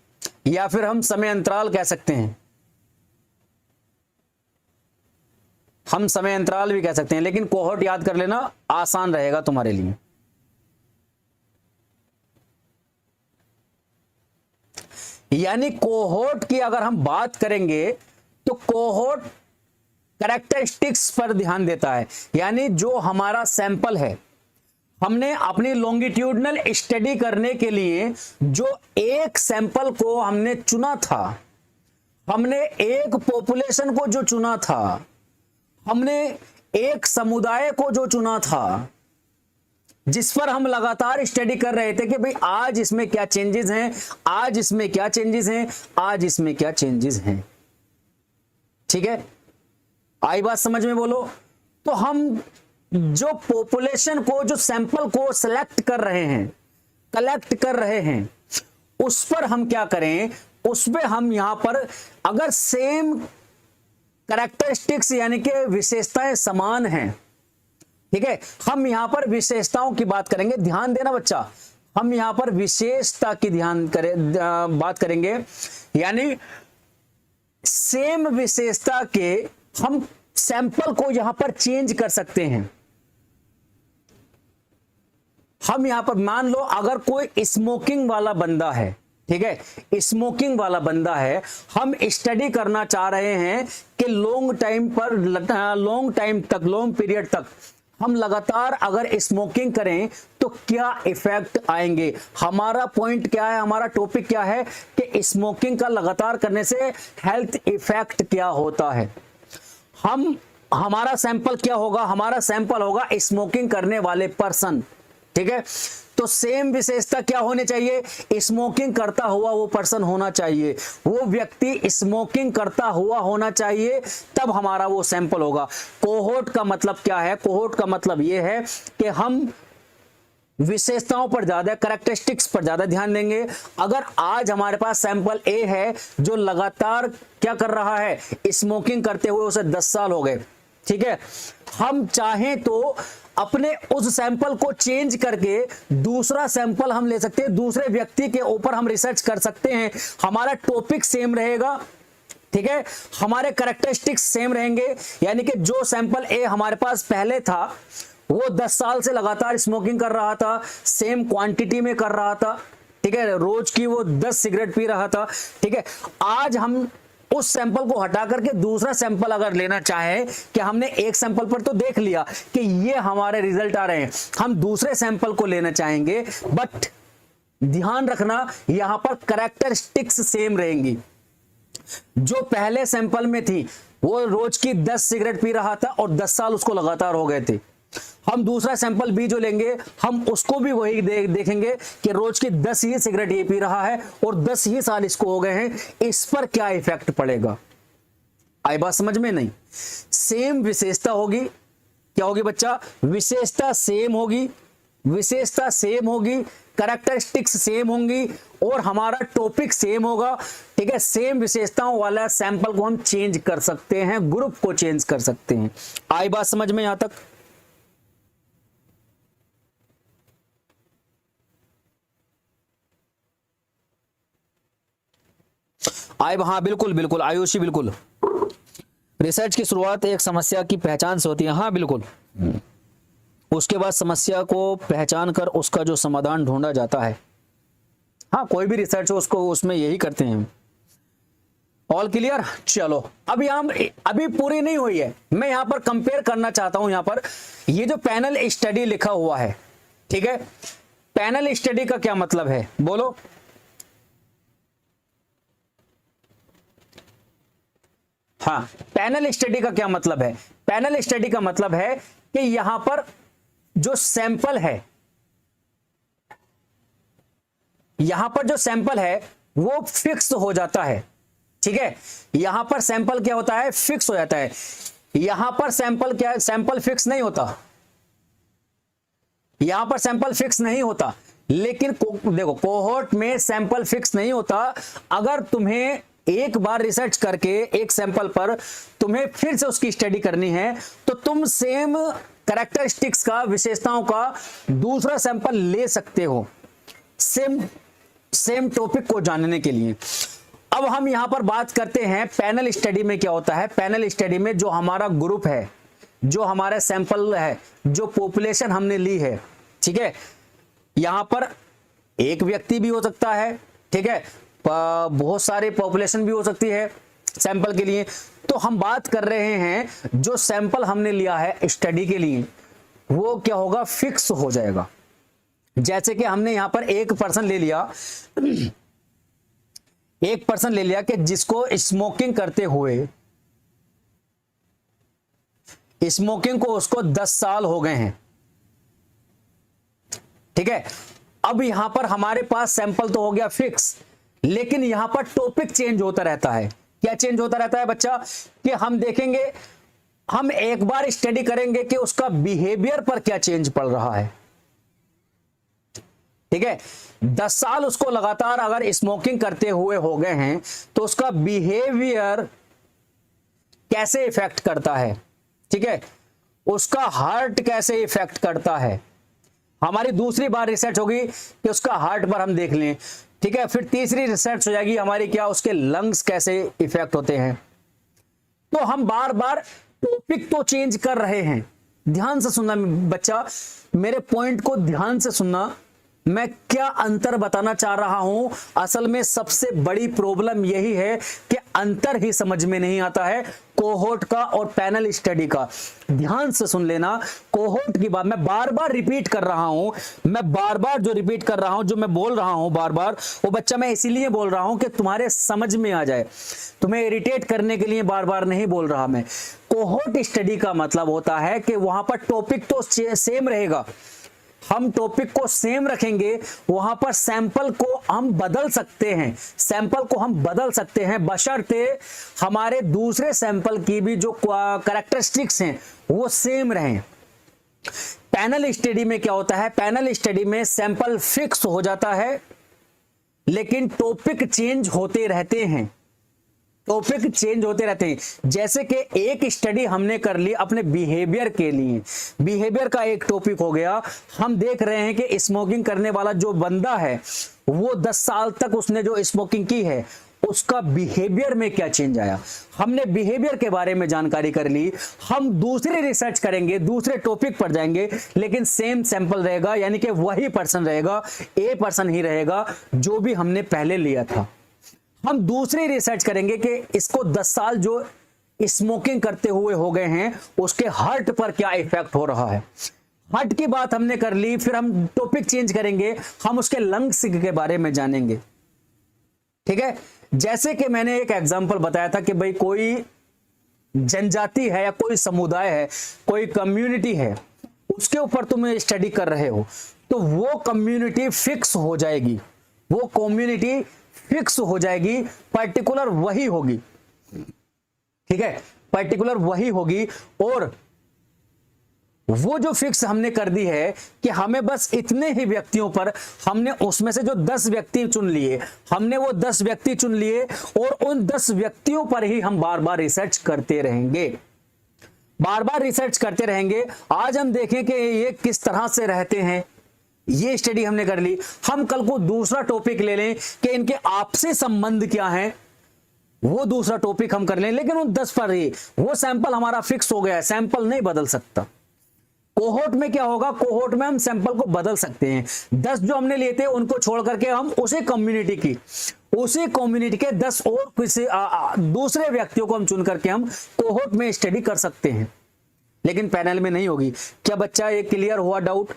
या फिर हम समय अंतराल कह सकते हैं, हम समय अंतराल भी कह सकते हैं, लेकिन कोहॉर्ट याद कर लेना आसान रहेगा तुम्हारे लिए। यानी कोहॉर्ट की अगर हम बात करेंगे तो कोहॉर्ट कैरेक्टरिस्टिक्स पर ध्यान देता है। यानी जो हमारा सैंपल है, हमने अपनी लॉन्गिट्यूडनल स्टडी करने के लिए जो एक सैंपल को हमने चुना था, हमने एक पॉपुलेशन को जो चुना था, हमने एक समुदाय को जो चुना था, जिस पर हम लगातार स्टडी कर रहे थे कि भाई आज इसमें क्या चेंजेस हैं, आज इसमें क्या चेंजेस हैं, आज इसमें क्या चेंजेस हैं, ठीक है। आई बात समझ में? बोलो। तो हम जो पॉपुलेशन को, जो सैंपल को सिलेक्ट कर रहे हैं, कलेक्ट कर रहे हैं, उस पर हम क्या करें, उस पर हम यहां पर अगर सेम कैरेक्टरिस्टिक्स यानी कि विशेषताएं समान हैं, ठीक है, हम यहां पर विशेषताओं की बात करेंगे। ध्यान देना बच्चा, हम यहां पर विशेषता की बात करेंगे। यानी सेम विशेषता के हम सैंपल को यहां पर चेंज कर सकते हैं। हम यहां पर मान लो अगर कोई स्मोकिंग वाला बंदा है, ठीक है, स्मोकिंग वाला बंदा है, हम स्टडी करना चाह रहे हैं कि लॉन्ग पीरियड तक हम लगातार अगर स्मोकिंग करें तो क्या इफेक्ट आएंगे। हमारा पॉइंट क्या है, हमारा टॉपिक क्या है कि स्मोकिंग का लगातार करने से हेल्थ इफेक्ट क्या होता है। हमारा सैंपल क्या होगा? हमारा सैंपल होगा स्मोकिंग करने वाले पर्सन, ठीक है। तो सेम विशेषता क्या होनी चाहिए? स्मोकिंग करता हुआ वो पर्सन होना चाहिए, वो व्यक्ति स्मोकिंग करता हुआ होना चाहिए, तब हमारा वो सैंपल होगा। कोहोर्ट का मतलब क्या है? कोहोर्ट का मतलब ये है कि हम विशेषताओं पर ज्यादा, कैरेक्टरिस्टिक्स पर ज्यादा ध्यान देंगे। अगर आज हमारे पास सैंपल ए है जो लगातार क्या कर रहा है, स्मोकिंग करते हुए उसे 10 साल हो गए, ठीक है, हम चाहें तो अपने उस सैंपल को चेंज करके दूसरा सैंपल हम ले सकते हैं, दूसरे व्यक्ति के ऊपर हम रिसर्च कर सकते हैं। हमारा टॉपिक सेम रहेगा, ठीक है, हमारे कैरेक्टरिस्टिक्स सेम रहेंगे। यानी कि जो सैंपल ए हमारे पास पहले था वो 10 साल से लगातार स्मोकिंग कर रहा था, सेम क्वांटिटी में कर रहा था, ठीक है, रोज की वो 10 सिगरेट पी रहा था, ठीक है। आज हम उस सैंपल को हटा करके दूसरा सैंपल अगर लेना चाहे, कि हमने एक सैंपल पर तो देख लिया कि ये हमारे रिजल्ट आ रहे हैं, हम दूसरे सैंपल को लेना चाहेंगे, बट ध्यान रखना यहां पर कैरेक्टरिस्टिक्स सेम रहेंगी। जो पहले सैंपल में थी वो रोज की 10 सिगरेट पी रहा था और 10 साल उसको लगातार हो गए थे। हम दूसरा सैंपल बी जो लेंगे, हम उसको भी वही देखेंगे कि रोज की 10 ही सिगरेट ये पी रहा है और 10 ही साल इसको हो गए हैं, इस पर क्या इफेक्ट पड़ेगा। आई बात समझ में? नहीं, सेम विशेषता होगी। क्या होगी बच्चा? विशेषता सेम होगी, विशेषता सेम होगी, कैरेक्टरिस्टिक्स सेम होंगी और हमारा टॉपिक सेम होगा। ठीक है, सेम विशेषताओं वाला सैंपल को हम चेंज कर सकते हैं, ग्रुप को चेंज कर सकते हैं। आई बात समझ में यहां तक? आई, हाँ बिल्कुल बिल्कुल आयुषी, बिल्कुल। रिसर्च की शुरुआत एक समस्या की पहचान से होती है, हाँ बिल्कुल। उसके बाद समस्या को पहचान कर उसका जो समाधान ढूंढा जाता है। हाँ, कोई भी रिसर्च हो उसको उसमें यही करते हैं। All clear? चलो, अभी हम अभी पूरी नहीं हुई है, मैं यहां पर कंपेयर करना चाहता हूं। यहां पर ये जो पैनल स्टडी लिखा हुआ है, ठीक है, पैनल स्टडी का क्या मतलब है बोलो? हाँ, पैनल स्टडी का क्या मतलब है? पैनल स्टडी का मतलब है कि यहां पर जो सैंपल है, यहां पर जो सैंपल है वो फिक्स हो जाता है। ठीक है, यहां पर सैंपल क्या होता है? फिक्स हो जाता है। यहां पर सैंपल क्या है? सैंपल फिक्स नहीं होता, यहां पर सैंपल फिक्स नहीं होता। लेकिन देखो, कोहोर्ट में सैंपल फिक्स नहीं होता। अगर तुम्हें एक बार रिसर्च करके एक सैंपल पर तुम्हें फिर से उसकी स्टडी करनी है तो तुम सेम कैरेक्टरिस्टिक्स का, विशेषताओं का दूसरा सैंपल ले सकते हो, सेम टॉपिक को जानने के लिए। अब हम यहां पर बात करते हैं पैनल स्टडी में क्या होता है। पैनल स्टडी में जो हमारा ग्रुप है, जो हमारा सैंपल है, जो पॉपुलेशन हमने ली है, ठीक है, यहां पर एक व्यक्ति भी हो सकता है, ठीक है, बहुत सारे पॉपुलेशन भी हो सकती है सैंपल के लिए। तो हम बात कर रहे हैं जो सैंपल हमने लिया है स्टडी के लिए, वो क्या होगा? फिक्स हो जाएगा। जैसे कि हमने यहां पर एक पर्सन ले लिया, एक पर्सन ले लिया कि जिसको स्मोकिंग करते हुए, स्मोकिंग को उसको 10 साल हो गए हैं। ठीक है, अब यहां पर हमारे पास सैंपल तो हो गया फिक्स, लेकिन यहां पर टॉपिक चेंज होता रहता है। क्या चेंज होता रहता है बच्चा? कि हम देखेंगे, हम एक बार स्टडी करेंगे कि उसका बिहेवियर पर क्या चेंज पड़ रहा है। ठीक है, 10 साल उसको लगातार अगर स्मोकिंग करते हुए हो गए हैं तो उसका बिहेवियर कैसे इफेक्ट करता है, ठीक है, उसका हार्ट कैसे इफेक्ट करता है। हमारी दूसरी बार रिसर्च होगी कि उसका हार्ट पर हम देख लें। ठीक है, फिर तीसरी रिसर्च हो जाएगी हमारी, क्या उसके लंग्स कैसे इफेक्ट होते हैं। तो हम बार बार टॉपिक तो चेंज कर रहे हैं। ध्यान से सुनना बच्चा, मेरे पॉइंट को ध्यान से सुनना। मैं क्या अंतर बताना चाह रहा हूं, असल में सबसे बड़ी प्रॉब्लम यही है कि अंतर ही समझ में नहीं आता है कोहोर्ट का और पैनल स्टडी का। ध्यान से सुन लेना, कोहोर्ट की बात मैं बार बार रिपीट कर रहा हूं, मैं बार बार जो रिपीट कर रहा हूं, जो मैं बोल रहा हूं बार बार, वो बच्चा मैं इसीलिए बोल रहा हूं कि तुम्हारे समझ में आ जाए, तुम्हें इरिटेट करने के लिए बार बार नहीं बोल रहा मैं। कोहोर्ट स्टडी का मतलब होता है कि वहां पर टॉपिक तो सेम रहेगा, हम टॉपिक को सेम रखेंगे, वहां पर सैंपल को हम बदल सकते हैं, सैंपल को हम बदल सकते हैं बशर्ते हमारे दूसरे सैंपल की भी जो कैरेक्टरिस्टिक्स हैं वो सेम रहें। पैनल स्टडी में क्या होता है? पैनल स्टडी में सैंपल फिक्स हो जाता है लेकिन टॉपिक चेंज होते रहते हैं, टॉपिक चेंज होते रहते हैं। जैसे कि एक स्टडी हमने कर ली अपने बिहेवियर के लिए, बिहेवियर का एक टॉपिक हो गया, हम देख रहे हैं कि स्मोकिंग करने वाला जो बंदा है वो 10 साल तक उसने जो स्मोकिंग की है उसका बिहेवियर में क्या चेंज आया। हमने बिहेवियर के बारे में जानकारी कर ली, हम दूसरी रिसर्च करेंगे, दूसरे टॉपिक पर जाएंगे, लेकिन सेम सैंपल रहेगा, यानी कि वही पर्सन रहेगा, ए पर्सन ही रहेगा जो भी हमने पहले लिया था। हम दूसरी रिसर्च करेंगे कि इसको 10 साल जो स्मोकिंग करते हुए हो गए हैं उसके हार्ट पर क्या इफेक्ट हो रहा है। हार्ट की बात हमने कर ली, फिर हम टॉपिक चेंज करेंगे, हम उसके लंग्स के बारे में जानेंगे। ठीक है, जैसे कि मैंने एक एग्जांपल बताया था कि भाई कोई जनजाति है या कोई समुदाय है, कोई कम्युनिटी है, उसके ऊपर तुम स्टडी कर रहे हो तो वो कम्युनिटी फिक्स हो जाएगी, वो कम्युनिटी फिक्स हो जाएगी, पर्टिकुलर वही होगी। ठीक है, पर्टिकुलर वही होगी और वो जो फिक्स हमने कर दी है कि हमें बस इतने ही व्यक्तियों पर, हमने उसमें से जो 10 व्यक्ति चुन लिए, हमने वो 10 व्यक्ति चुन लिए और उन 10 व्यक्तियों पर ही हम बार बार रिसर्च करते रहेंगे, बार बार रिसर्च करते रहेंगे। आज हम देखें कि ये किस तरह से रहते हैं, ये स्टडी हमने कर ली। हम कल को दूसरा टॉपिक ले लें कि इनके आपसी संबंध क्या है, वो दूसरा टॉपिक हम कर लें, लेकिन उन 10 पर ही वो सैंपल हमारा फिक्स हो गया है, सैंपल नहीं बदल सकता। कोहोर्ट में क्या होगा, कोहोर्ट में हम सैंपल को बदल सकते हैं। 10 जो हमने लिए थे उनको छोड़ करके हम उसी कम्युनिटी के 10 और किसी दूसरे व्यक्तियों को हम चुन करके हम कोहोर्ट में स्टडी कर सकते हैं, लेकिन पैनल में नहीं होगी। क्या बच्चा ये क्लियर हुआ डाउट?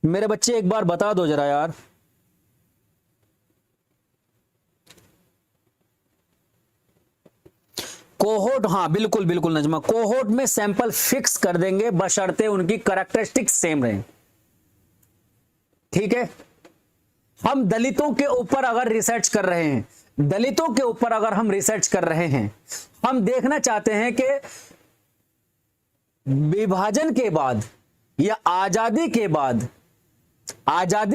मेरे बच्चे एक बार बता दो जरा यार। कोहोर्ट, हाँ बिल्कुल बिल्कुल नजमा, कोहोर्ट में सैंपल फिक्स कर देंगे बशर्ते उनकी कैरेक्टरिस्टिक्स सेम रहें। ठीक है, हम दलितों के ऊपर अगर रिसर्च कर रहे हैं, दलितों के ऊपर अगर हम रिसर्च कर रहे हैं, हम देखना चाहते हैं कि विभाजन के बाद या आजादी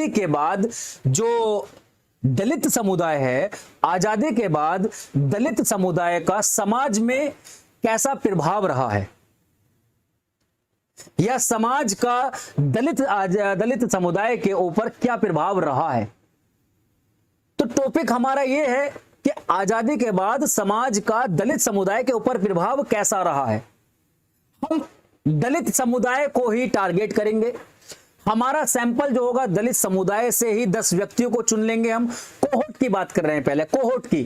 के बाद जो दलित समुदाय है, आजादी के बाद दलित समुदाय का समाज में कैसा प्रभाव रहा है, या समाज का दलित समुदाय के ऊपर क्या प्रभाव रहा है। तो टॉपिक हमारा यह है कि आजादी के बाद समाज का दलित समुदाय के ऊपर प्रभाव कैसा रहा है। हम दलित समुदाय को ही टारगेट करेंगे। हमारा सैंपल जो होगा दलित समुदाय से ही 10 व्यक्तियों को चुन लेंगे। हम कोहोर्ट की बात कर रहे हैं, पहले कोहोर्ट की।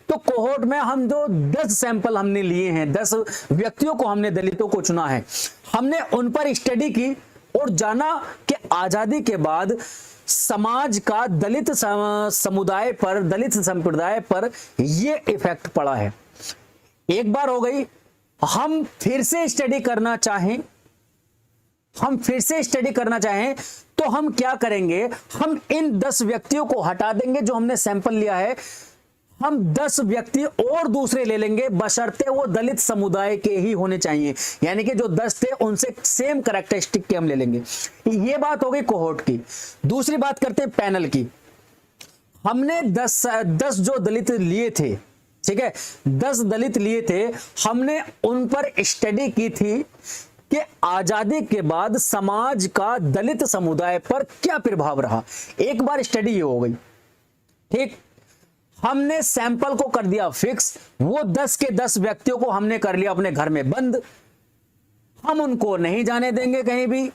तो कोहोर्ट में हम जो 10 सैंपल हमने लिए हैं, 10 व्यक्तियों को हमने दलितों को चुना है, हमने उन पर स्टडी की और जाना कि आजादी के बाद समाज का दलित समुदाय पर, दलित संप्रदाय पर यह इफेक्ट पड़ा है। एक बार हो गई। हम फिर से स्टडी करना चाहें तो हम क्या करेंगे, हम इन 10 व्यक्तियों को हटा देंगे जो हमने सैंपल लिया है। हम 10 व्यक्ति और दूसरे ले लेंगे बशर्ते वो दलित समुदाय के ही होने चाहिए, यानी कि जो 10 थे उनसे सेम कैरेक्टरिस्टिक के हम ले लेंगे। ये बात हो गई कोहोर्ट की। दूसरी बात करते हैं पैनल की। हमने 10 जो दलित लिए थे, ठीक है, 10 दलित लिए थे, हमने उन पर स्टडी की थी कि आजादी के बाद समाज का दलित समुदाय पर क्या प्रभाव रहा। एक बार स्टडी ये हो गई, ठीक। हमने सैंपल को कर दिया फिक्स, वो 10 के 10 व्यक्तियों को हमने कर लिया अपने घर में बंद। हम उनको नहीं जाने देंगे कहीं भी,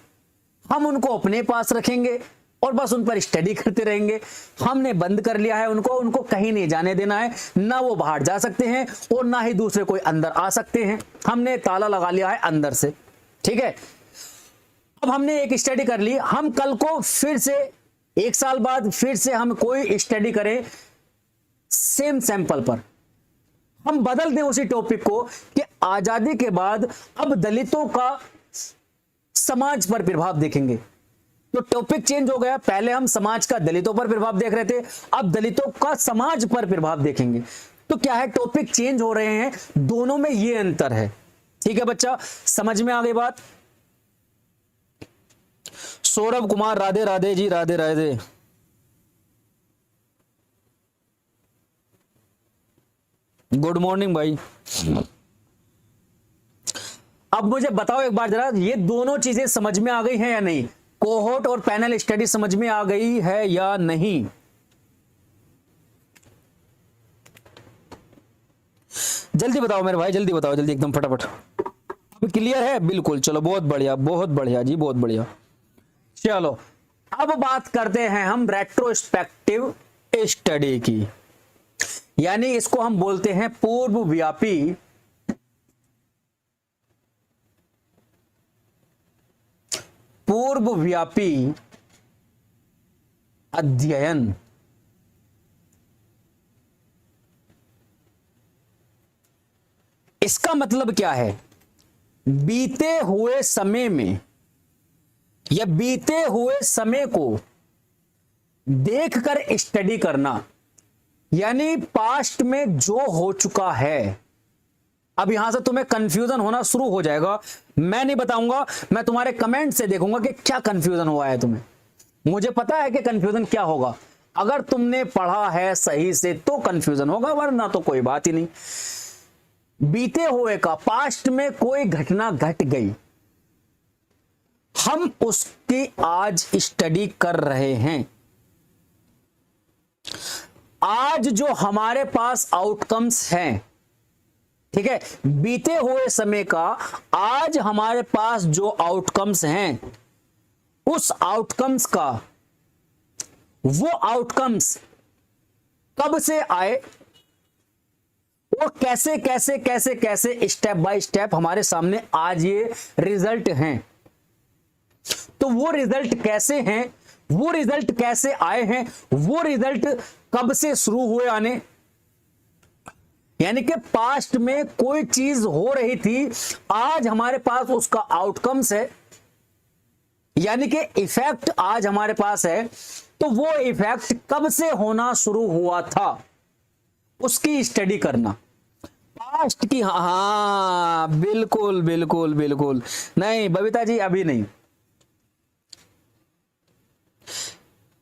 हम उनको अपने पास रखेंगे और बस उन पर स्टडी करते रहेंगे। हमने बंद कर लिया है उनको कहीं नहीं जाने देना है, ना वो बाहर जा सकते हैं और ना ही दूसरे कोई अंदर आ सकते हैं। हमने ताला लगा लिया है अंदर से, ठीक है। अब हमने एक स्टडी कर ली। हम कल को फिर से 1 साल बाद फिर से हम कोई स्टडी करें सेम सैंपल पर, हम बदल दें उसी टॉपिक को कि आजादी के बाद अब दलितों का समाज पर प्रभाव देखेंगे। तो टॉपिक चेंज हो गया। पहले हम समाज का दलितों पर प्रभाव देख रहे थे, अब दलितों का समाज पर प्रभाव देखेंगे। तो क्या है, टॉपिक चेंज हो रहे हैं, दोनों में ये अंतर है। ठीक है बच्चा, समझ में आ गई बात। सौरभ कुमार, राधे राधे जी, राधे राधे। गुड मॉर्निंग भाई। अब मुझे बताओ एक बार जरा, ये दोनों चीजें समझ में आ गई हैं या नहीं? कोहोर्ट और पैनल स्टडी समझ में आ गई है या नहीं? जल्दी बताओ मेरे भाई, जल्दी बताओ, जल्दी एकदम फटाफट। अब क्लियर है? बिल्कुल, चलो बहुत बढ़िया, बहुत बढ़िया जी, बहुत बढ़िया। चलो अब बात करते हैं हम रेट्रोस्पेक्टिव स्टडी की, यानी इसको हम बोलते हैं पूर्वव्यापी अध्ययन। इसका मतलब क्या है? बीते हुए समय में या बीते हुए समय को देखकर स्टडी करना, यानी पास्ट में जो हो चुका है अब यहां से तुम्हें कंफ्यूजन होना शुरू हो जाएगा। मैं नहीं बताऊंगा, मैं तुम्हारे कमेंट से देखूंगा कि क्या कंफ्यूजन हुआ है तुम्हें। मुझे पता है कि कंफ्यूजन क्या होगा। अगर तुमने पढ़ा है सही से तो कंफ्यूजन होगा, वरना तो कोई बात ही नहीं। बीते हुए का, पास्ट में कोई घटना घट गई, हम उसकी आज स्टडी कर रहे हैं। आज जो हमारे पास आउटकम्स हैं, ठीक है, बीते हुए समय का आज हमारे पास जो आउटकम्स हैं, उस आउटकम्स का, वो आउटकम्स कब से आए और कैसे कैसे कैसे कैसे स्टेप बाय स्टेप हमारे सामने आज ये रिजल्ट हैं। तो वो रिजल्ट कैसे हैं, वो रिजल्ट कैसे आए हैं, वो रिजल्ट कब से शुरू हुए आने, यानी कि पास्ट में कोई चीज हो रही थी, आज हमारे पास उसका आउटकम्स है, यानी कि इफेक्ट आज हमारे पास है। तो वो इफेक्ट कब से होना शुरू हुआ था, उसकी स्टडी करना। पास्ट की, हाँ बिल्कुल बिल्कुल बिल्कुल, नहीं बबीता जी अभी नहीं।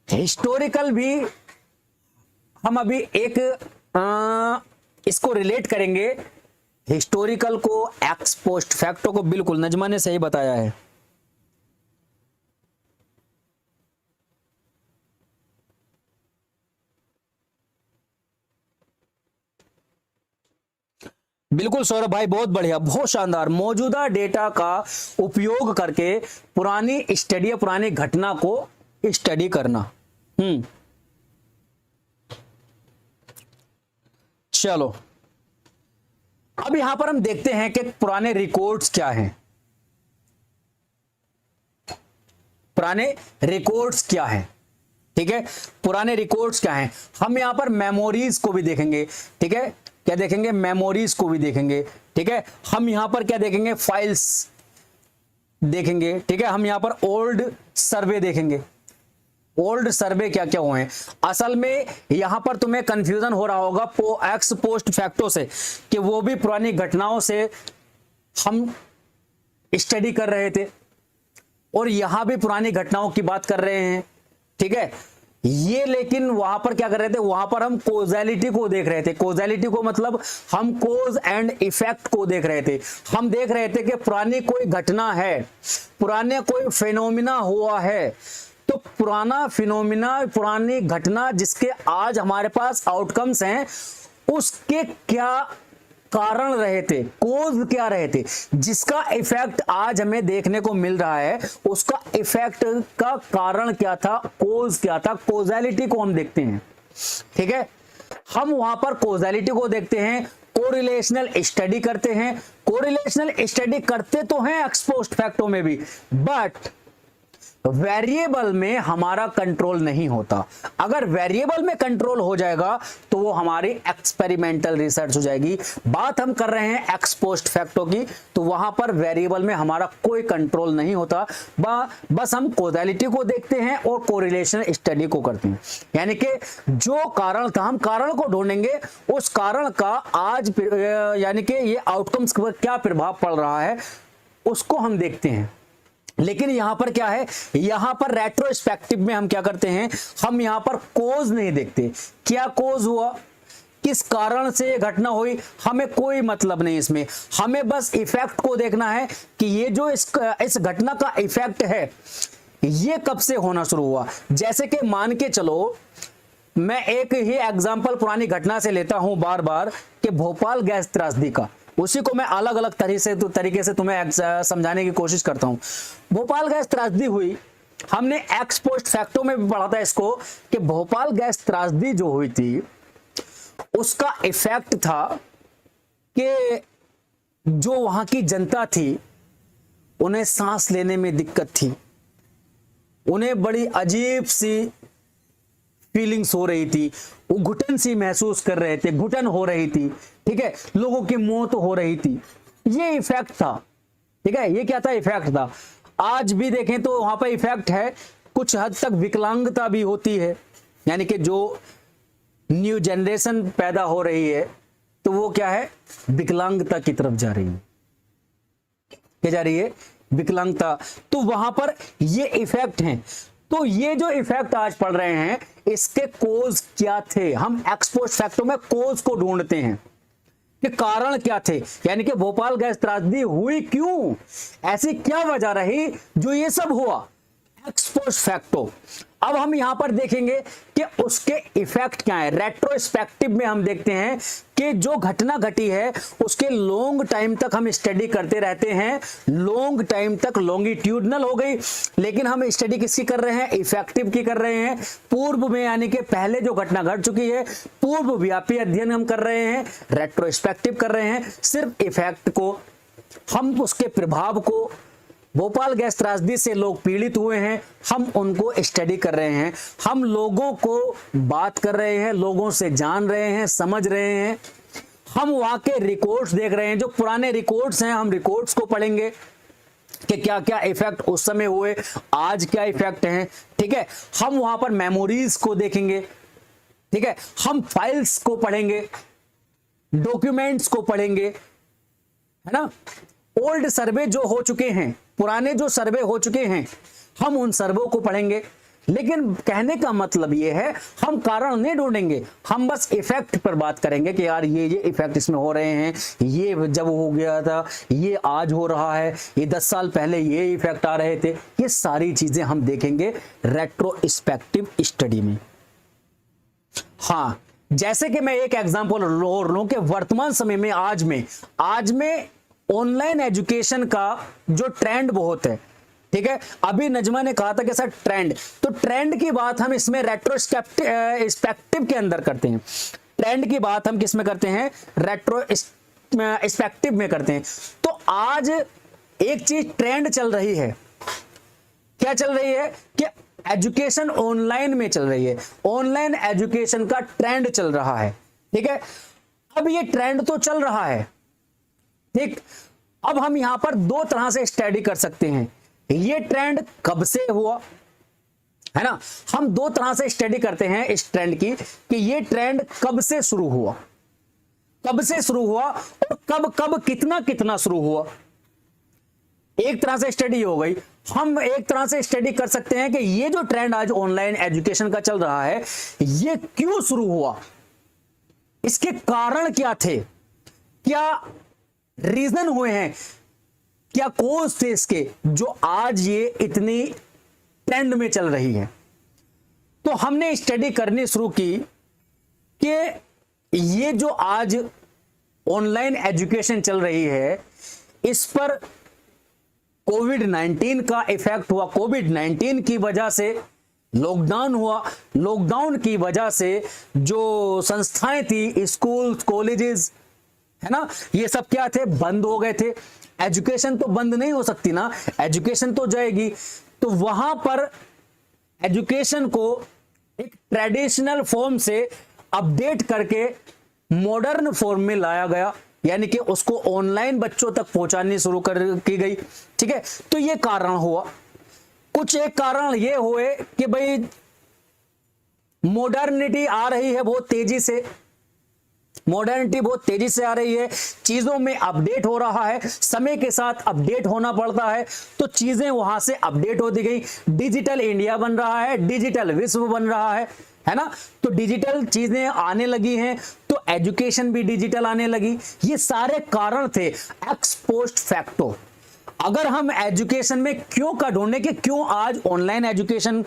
हिस्टोरिकल भी हम अभी एक इसको रिलेट करेंगे, हिस्टोरिकल को एक्स पोस्ट फैक्टो को। बिल्कुल नजमा ने सही बताया है। बिल्कुल सौरभ भाई, बहुत बढ़िया, बहुत शानदार। मौजूदा डेटा का उपयोग करके पुरानी स्टडी या पुरानी घटना को स्टडी करना। चलो अब यहां पर हम देखते हैं कि पुराने रिकॉर्ड्स क्या हैं। पुराने रिकॉर्ड्स क्या हैं, ठीक है, पुराने रिकॉर्ड्स क्या हैं। हम यहां पर मेमोरीज को भी देखेंगे, ठीक है, क्या देखेंगे, मेमोरीज को भी देखेंगे, ठीक है। हम यहां पर क्या देखेंगे, फाइल्स देखेंगे, ठीक है। हम यहां पर ओल्ड सर्वे देखेंगे, ओल्ड सर्वे क्या क्या हुए हैं। असल में यहां पर तुम्हें कंफ्यूजन हो रहा होगा एक्स पोस्ट फैक्टो से, कि वो भी पुरानी घटनाओं से हम स्टडी कर रहे थे और यहां भी पुरानी घटनाओं की बात कर रहे हैं, ठीक है। ये लेकिन वहां पर क्या कर रहे थे, वहां पर हम कोजैलिटी को देख रहे थे। कोजैलिटी को मतलब हम कोज एंड इफेक्ट को देख रहे थे। हम देख रहे थे कि पुरानी कोई घटना है, पुराने कोई फिनोमिना हुआ है, तो पुराना फिनोमिना, पुरानी घटना जिसके आज हमारे पास आउटकम्स हैं, उसके क्या कारण रहे थे, कोज क्या रहे थे, जिसका इफेक्ट आज हमें देखने को मिल रहा है, उसका इफेक्ट का कारण क्या था, कोज क्या था। कोजैलिटी को हम देखते हैं, ठीक है। हम वहां पर कोजैलिटी को देखते हैं, कोरिलेशनल स्टडी करते हैं। कोरिलेशनल स्टडी करते तो हैं एक्स पोस्ट फैक्टो में भी, बट वेरिएबल में हमारा कंट्रोल नहीं होता। अगर वेरिएबल में कंट्रोल हो जाएगा तो वो हमारी एक्सपेरिमेंटल रिसर्च हो जाएगी। बात हम कर रहे हैं एक्स पोस्ट फैक्टो की, तो वहां पर वेरिएबल में हमारा कोई कंट्रोल नहीं होता। बस हम कोजैलिटी को देखते हैं और कोरिलेशन स्टडी को करते हैं, यानी कि जो कारण था, हम कारण को ढूंढेंगे, उस कारण का आज यानी कि ये आउटकम्स पर क्या प्रभाव पड़ रहा है उसको हम देखते हैं। लेकिन यहां पर क्या है, यहां पर रेट्रोस्पेक्टिव में हम क्या करते हैं, हम यहां पर कोज नहीं देखते। क्या कोज हुआ, किस कारण से ये घटना हुई, हमें कोई मतलब नहीं इसमें। हमें बस इफेक्ट को देखना है कि ये जो इस घटना का इफेक्ट है ये कब से होना शुरू हुआ। जैसे कि मान के चलो, मैं एक ही एग्जाम्पल पुरानी घटना से लेता हूं बार बार, कि भोपाल गैस त्रासदी का, उसी को मैं अलग अलग तरीके से तुम्हें समझाने की कोशिश करता हूं। भोपाल गैस त्रासदी हुई, हमने एक्स पोस्ट फैक्टो में भी पढ़ा था इसको, कि भोपाल गैस त्रासदी जो हुई थी उसका इफेक्ट था कि जो वहां की जनता थी उन्हें सांस लेने में दिक्कत थी, उन्हें बड़ी अजीब सी फीलिंग्स हो रही थी, वो घुटन सी महसूस कर रहे थे, घुटन हो रही थी, ठीक है, लोगों की मौत हो रही थी। ये इफेक्ट था, ठीक है, ये क्या था, इफेक्ट था। आज भी देखें तो वहां पर इफेक्ट है, कुछ हद तक विकलांगता भी होती है, यानी कि जो न्यू जनरेशन पैदा हो रही है, तो वो क्या है, विकलांगता की तरफ जा रही है। क्या जा रही है, विकलांगता। तो वहां पर ये इफेक्ट हैं। तो ये जो इफेक्ट आज पढ़ रहे हैं, इसके कोज क्या थे, हम एक्सपोस्ट फैक्टों में कोज को ढूंढते हैं कि कारण क्या थे, यानी कि भोपाल गैस त्रासदी हुई क्यों, ऐसी क्या वजह रही जो ये सब हुआ, एक्सपोस्ट फैक्टो। अब हम यहां पर देखेंगे कि उसके इफेक्ट क्या है। रेट्रोस्पेक्टिव में हम देखते हैं कि जो घटना घटी है उसके लॉन्ग टाइम तक हम स्टडी करते रहते हैं, लॉन्ग टाइम तक लॉन्गिट्यूडनल हो गई, लेकिन हम स्टडी किसकी कर रहे हैं, इफेक्टिव की कर रहे हैं, पूर्व में, यानी कि पहले जो घटना घट चुकी है पूर्व व्यापी अध्ययन हम कर रहे हैं, रेट्रोस्पेक्टिव कर रहे हैं। सिर्फ इफेक्ट को, हम उसके प्रभाव को, भोपाल गैस त्रासदी से लोग पीड़ित हुए हैं, हम उनको स्टडी कर रहे हैं, हम लोगों को बात कर रहे हैं, लोगों से जान रहे हैं, समझ रहे हैं, हम वहां के रिकॉर्ड्स देख रहे हैं, जो पुराने रिकॉर्ड्स हैं हम रिकॉर्ड्स को पढ़ेंगे कि क्या क्या इफेक्ट उस समय हुए, आज क्या इफेक्ट हैं। ठीक है, हम वहां पर मेमोरीज को देखेंगे, ठीक है, हम फाइल्स को पढ़ेंगे, डॉक्यूमेंट्स को पढ़ेंगे, है ना। ओल्ड सर्वे जो हो चुके हैं, पुराने जो सर्वे हो चुके हैं, हम उन सर्वे को पढ़ेंगे। लेकिन कहने का मतलब ये है, हम कारण नहीं ढूंढेंगे, हम बस इफेक्ट पर बात करेंगे कि यार ये इफेक्ट इसमें हो रहे हैं, ये जब हो गया था, ये आज हो रहा है, ये 10 साल पहले ये इफेक्ट आ रहे थे। ये सारी चीजें हम देखेंगे रेट्रोस्पेक्टिव स्टडी में। हाँ, जैसे कि मैं एक एग्जांपल और लूं कि वर्तमान समय में, आज में ऑनलाइन एजुकेशन का जो ट्रेंड बहुत है, ठीक है। अभी नजमा ने कहा था कि सर ट्रेंड, तो ट्रेंड की बात हम इसमें रेट्रोस्पेक्टिव के अंदर करते हैं। ट्रेंड की बात हम किस में करते हैं, रेट्रोस्पेक्टिव में करते हैं। तो आज एक चीज ट्रेंड चल रही है, क्या चल रही है कि एजुकेशन ऑनलाइन में चल रही है, ऑनलाइन एजुकेशन का ट्रेंड चल रहा है, ठीक है। अब ये ट्रेंड तो चल रहा है, ठीक। अब हम यहां पर दो तरह से स्टडी कर सकते हैं, ये ट्रेंड कब से हुआ, है ना। हम दो तरह से स्टडी करते हैं इस ट्रेंड की कि ये ट्रेंड कब से शुरू हुआ, कब से शुरू हुआ और कब कब कितना कितना शुरू हुआ। एक तरह से स्टडी हो गई। हम एक तरह से स्टडी कर सकते हैं कि ये जो ट्रेंड आज ऑनलाइन एजुकेशन का चल रहा है, ये क्यों शुरू हुआ, इसके कारण क्या थे, क्या रीजन हुए हैं, क्या कोज थे इसके, जो आज ये इतनी ट्रेंड में चल रही है। तो हमने स्टडी करनी शुरू की कि ये जो आज ऑनलाइन एजुकेशन चल रही है, इस पर कोविड-19 का इफेक्ट हुआ। कोविड-19 की वजह से लॉकडाउन हुआ, लॉकडाउन की वजह से जो संस्थाएं थी, स्कूल, कॉलेजेस, है ना, ये सब क्या थे, बंद हो गए थे। एजुकेशन तो बंद नहीं हो सकती ना, एजुकेशन तो जाएगी। तो वहां पर एजुकेशन को एक ट्रेडिशनल फॉर्म से अपडेट करके मॉडर्न फॉर्म में लाया गया, यानी कि उसको ऑनलाइन बच्चों तक पहुंचानी शुरू की गई, ठीक है। तो ये कारण हुआ। कुछ एक कारण ये हुए कि भाई मॉडर्निटी आ रही है बहुत तेजी से, मॉडर्निटी बहुत तेजी से आ रही है, चीजों में अपडेट हो रहा है, समय के साथ अपडेट होना पड़ता है, तो चीजें वहां से अपडेट होती गई। डिजिटल इंडिया बन रहा है, डिजिटल विश्व बन रहा है ना। तो डिजिटल चीजें आने लगी हैं, तो एजुकेशन भी डिजिटल आने लगी। ये सारे कारण थे एक्स पोस्ट फैक्टो। अगर हम एजुकेशन में क्यों का ढूंढने कि क्यों आज ऑनलाइन एजुकेशन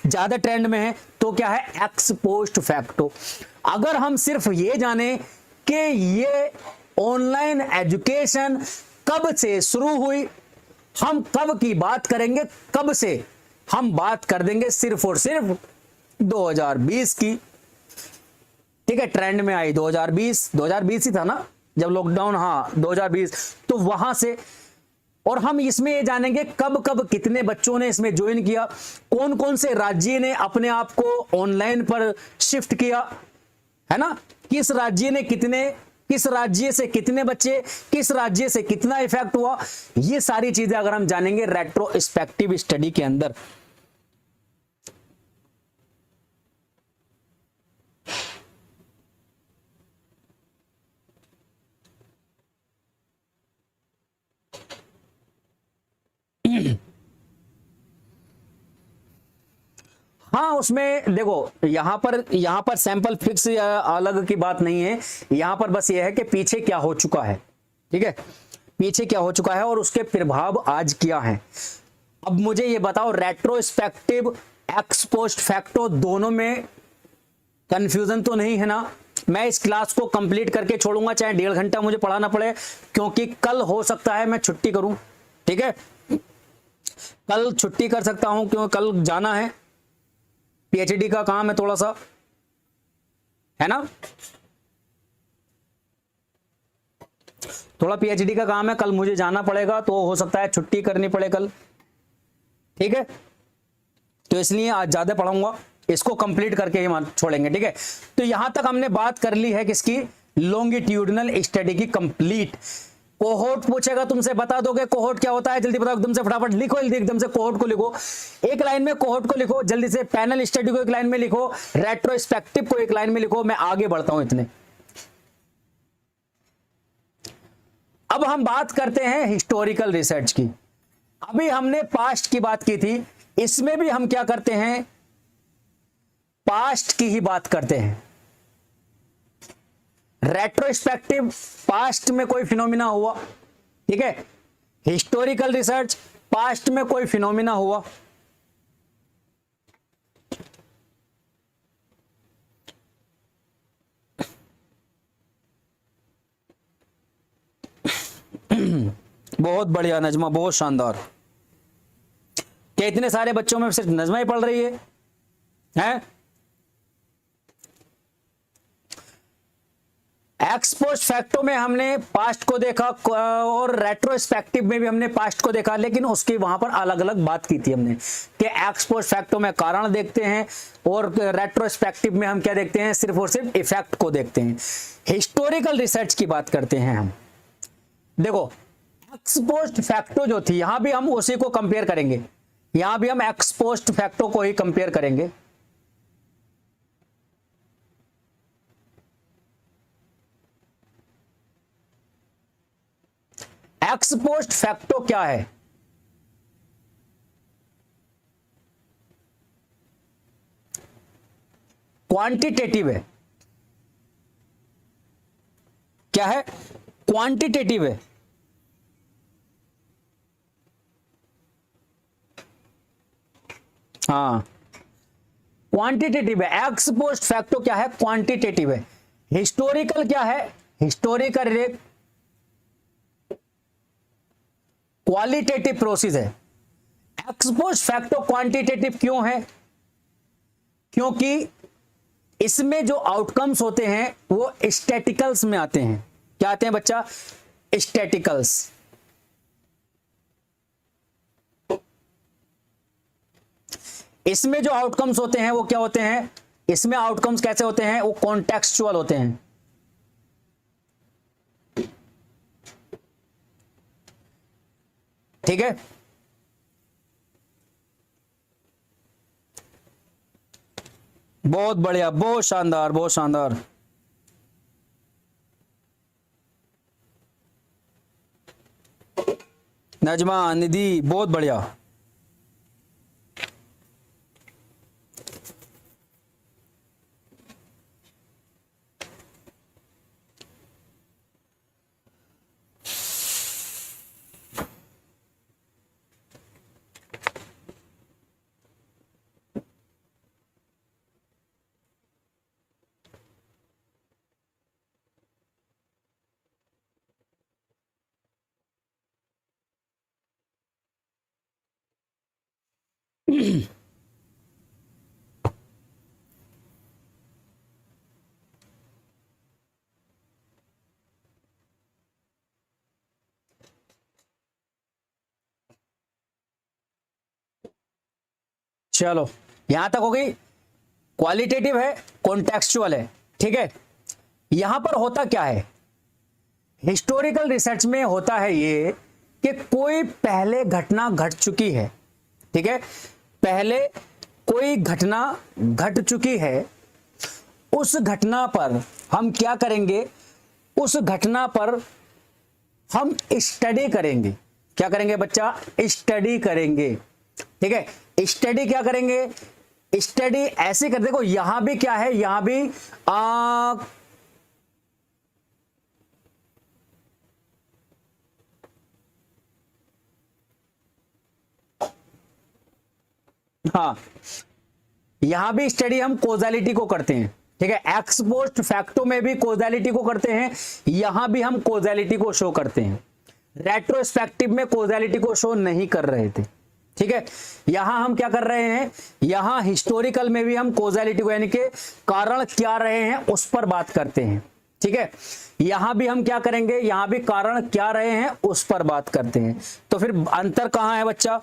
ज्यादा ट्रेंड में है, तो क्या है, एक्स पोस्ट फैक्टो। अगर हम सिर्फ ये जाने कि ये ऑनलाइन एजुकेशन कब से शुरू हुई, हम कब की बात करेंगे, कब से हम बात कर देंगे सिर्फ और सिर्फ 2020 की, ठीक है। ट्रेंड में आई 2020 ही था ना जब लॉकडाउन, हाँ 2020, तो वहां से। और हम इसमें ये जानेंगे कब कब कितने बच्चों ने इसमें ज्वाइन किया, कौन कौन से राज्य ने अपने आप को ऑनलाइन पर शिफ्ट किया, है ना, किस राज्य ने कितने, किस राज्य से कितने बच्चे, किस राज्य से कितना इफेक्ट हुआ। ये सारी चीजें अगर हम जानेंगे रेट्रोस्पेक्टिव स्टडी के अंदर। हाँ, उसमें देखो यहां पर सैंपल फिक्स या अलग की बात नहीं है, यहां पर बस ये है कि पीछे क्या हो चुका है, ठीक है, पीछे क्या हो चुका है और उसके प्रभाव आज क्या है। अब मुझे ये बताओ, रेट्रोस्पेक्टिव एक्स पोस्ट फैक्टो दोनों में कंफ्यूजन तो नहीं है ना। मैं इस क्लास को कंप्लीट करके छोड़ूंगा, चाहे 1.5 घंटा मुझे पढ़ाना पड़े, क्योंकि कल हो सकता है मैं छुट्टी करूं, ठीक है, कल छुट्टी कर सकता हूं, क्योंकि कल जाना है, पीएचडी का काम है थोड़ा सा, है ना, थोड़ा पीएचडी का काम है, कल मुझे जाना पड़ेगा, तो हो सकता है छुट्टी करनी पड़े कल, ठीक है, तो इसलिए आज ज्यादा पढ़ाऊंगा, इसको कंप्लीट करके ही छोड़ेंगे, ठीक है। तो यहां तक हमने बात कर ली है किसकी, लॉन्गिट्यूडनल स्टडी की कंप्लीट। कोहोर्ट पूछेगा तुमसे, बता दोगे कोहोर्ट क्या होता है, जल्दी बताओ एकदम से, फटाफट लिखो, जल्दी एकदम से कोहोर्ट को लिखो, एक लाइन में कोहोर्ट को लिखो जल्दी से, पैनल स्टडी को एक लाइन में लिखो, रेट्रोस्पेक्टिव को एक लाइन में लिखो, मैं आगे बढ़ता हूं इतने। अब हम बात करते हैं हिस्टोरिकल रिसर्च की। अभी हमने पास्ट की बात की थी, इसमें भी हम क्या करते हैं, पास्ट की ही बात करते हैं। रेट्रोस्पेक्टिव, पास्ट में कोई फिनोमिना हुआ, ठीक है, हिस्टोरिकल रिसर्च, पास्ट में कोई फिनोमिना हुआ, बहुत बढ़िया नजमा, बहुत शानदार। क्या इतने सारे बच्चों में सिर्फ नजमा ही पढ़ रही है, हैं? एक्स पोस्ट फैक्टो में हमने पास्ट को देखा और रेट्रोस्पेक्टिव में भी हमने पास्ट को देखा, लेकिन उसकी वहां पर अलग अलग बात की थी हमने कि एक्स पोस्ट फैक्टो में कारण देखते हैं और रेट्रोस्पेक्टिव में हम क्या देखते हैं, सिर्फ और सिर्फ इफेक्ट को देखते हैं। हिस्टोरिकल रिसर्च की बात करते हैं हम। देखो एक्स पोस्ट फैक्टो जो थी, यहां भी हम उसी को कंपेयर करेंगे, यहां भी हम एक्स पोस्ट फैक्टो को ही कंपेयर करेंगे। एक्स पोस्ट फैक्टो क्या है, क्वांटिटेटिव है, क्या है, क्वांटिटेटिव है। हाँ, क्वांटिटेटिव है। एक्स पोस्ट फैक्टो क्या है, क्वांटिटेटिव है। हिस्टोरिकल क्या है, हिस्टोरिकल क्वालिटेटिव प्रोसेस है। एक्स पोस्ट फैक्टो क्वांटिटेटिव क्यों है, क्योंकि इसमें जो आउटकम्स होते हैं वो स्टैटिकल्स में आते हैं। क्या आते हैं बच्चा, स्टैटिकल्स। इसमें जो आउटकम्स होते हैं वो क्या होते हैं, इसमें आउटकम्स कैसे होते हैं, वो कॉन्टेक्सचुअल होते हैं। ठीक है, बहुत बढ़िया, बहुत शानदार, बहुत शानदार। नजमा, निधि, बहुत बढ़िया। चलो यहां तक हो गई। क्वालिटेटिव है, कॉन्टेक्सचुअल है, ठीक है। यहां पर होता क्या है, हिस्टोरिकल रिसर्च में होता है ये कि कोई पहले घटना घट चुकी है, ठीक है, पहले कोई घटना घट चुकी है, उस घटना पर हम क्या करेंगे, उस घटना पर हम स्टडी करेंगे। क्या करेंगे बच्चा? स्टडी करेंगे। ठीक है, स्टडी क्या करेंगे? स्टडी ऐसे कर, देखो यहां भी क्या है, यहां भी हाँ, यहां भी स्टडी हम कोजालिटी को करते हैं। ठीक है, एक्स पोस्ट फैक्टो में भी कोजालिटी को करते हैं, यहां भी हम कोजालिटी को शो करते हैं। रेट्रोस्पेक्टिव में कोजालिटी को शो नहीं कर रहे थे। ठीक है, यहां हम क्या कर रहे हैं, यहां हिस्टोरिकल में भी हम कोजालिटी को यानी कि कारण क्या रहे हैं उस पर बात करते हैं। ठीक है, यहां भी हम क्या करेंगे, यहां भी कारण क्या रहे हैं उस पर बात करते हैं। तो फिर अंतर कहां है बच्चा?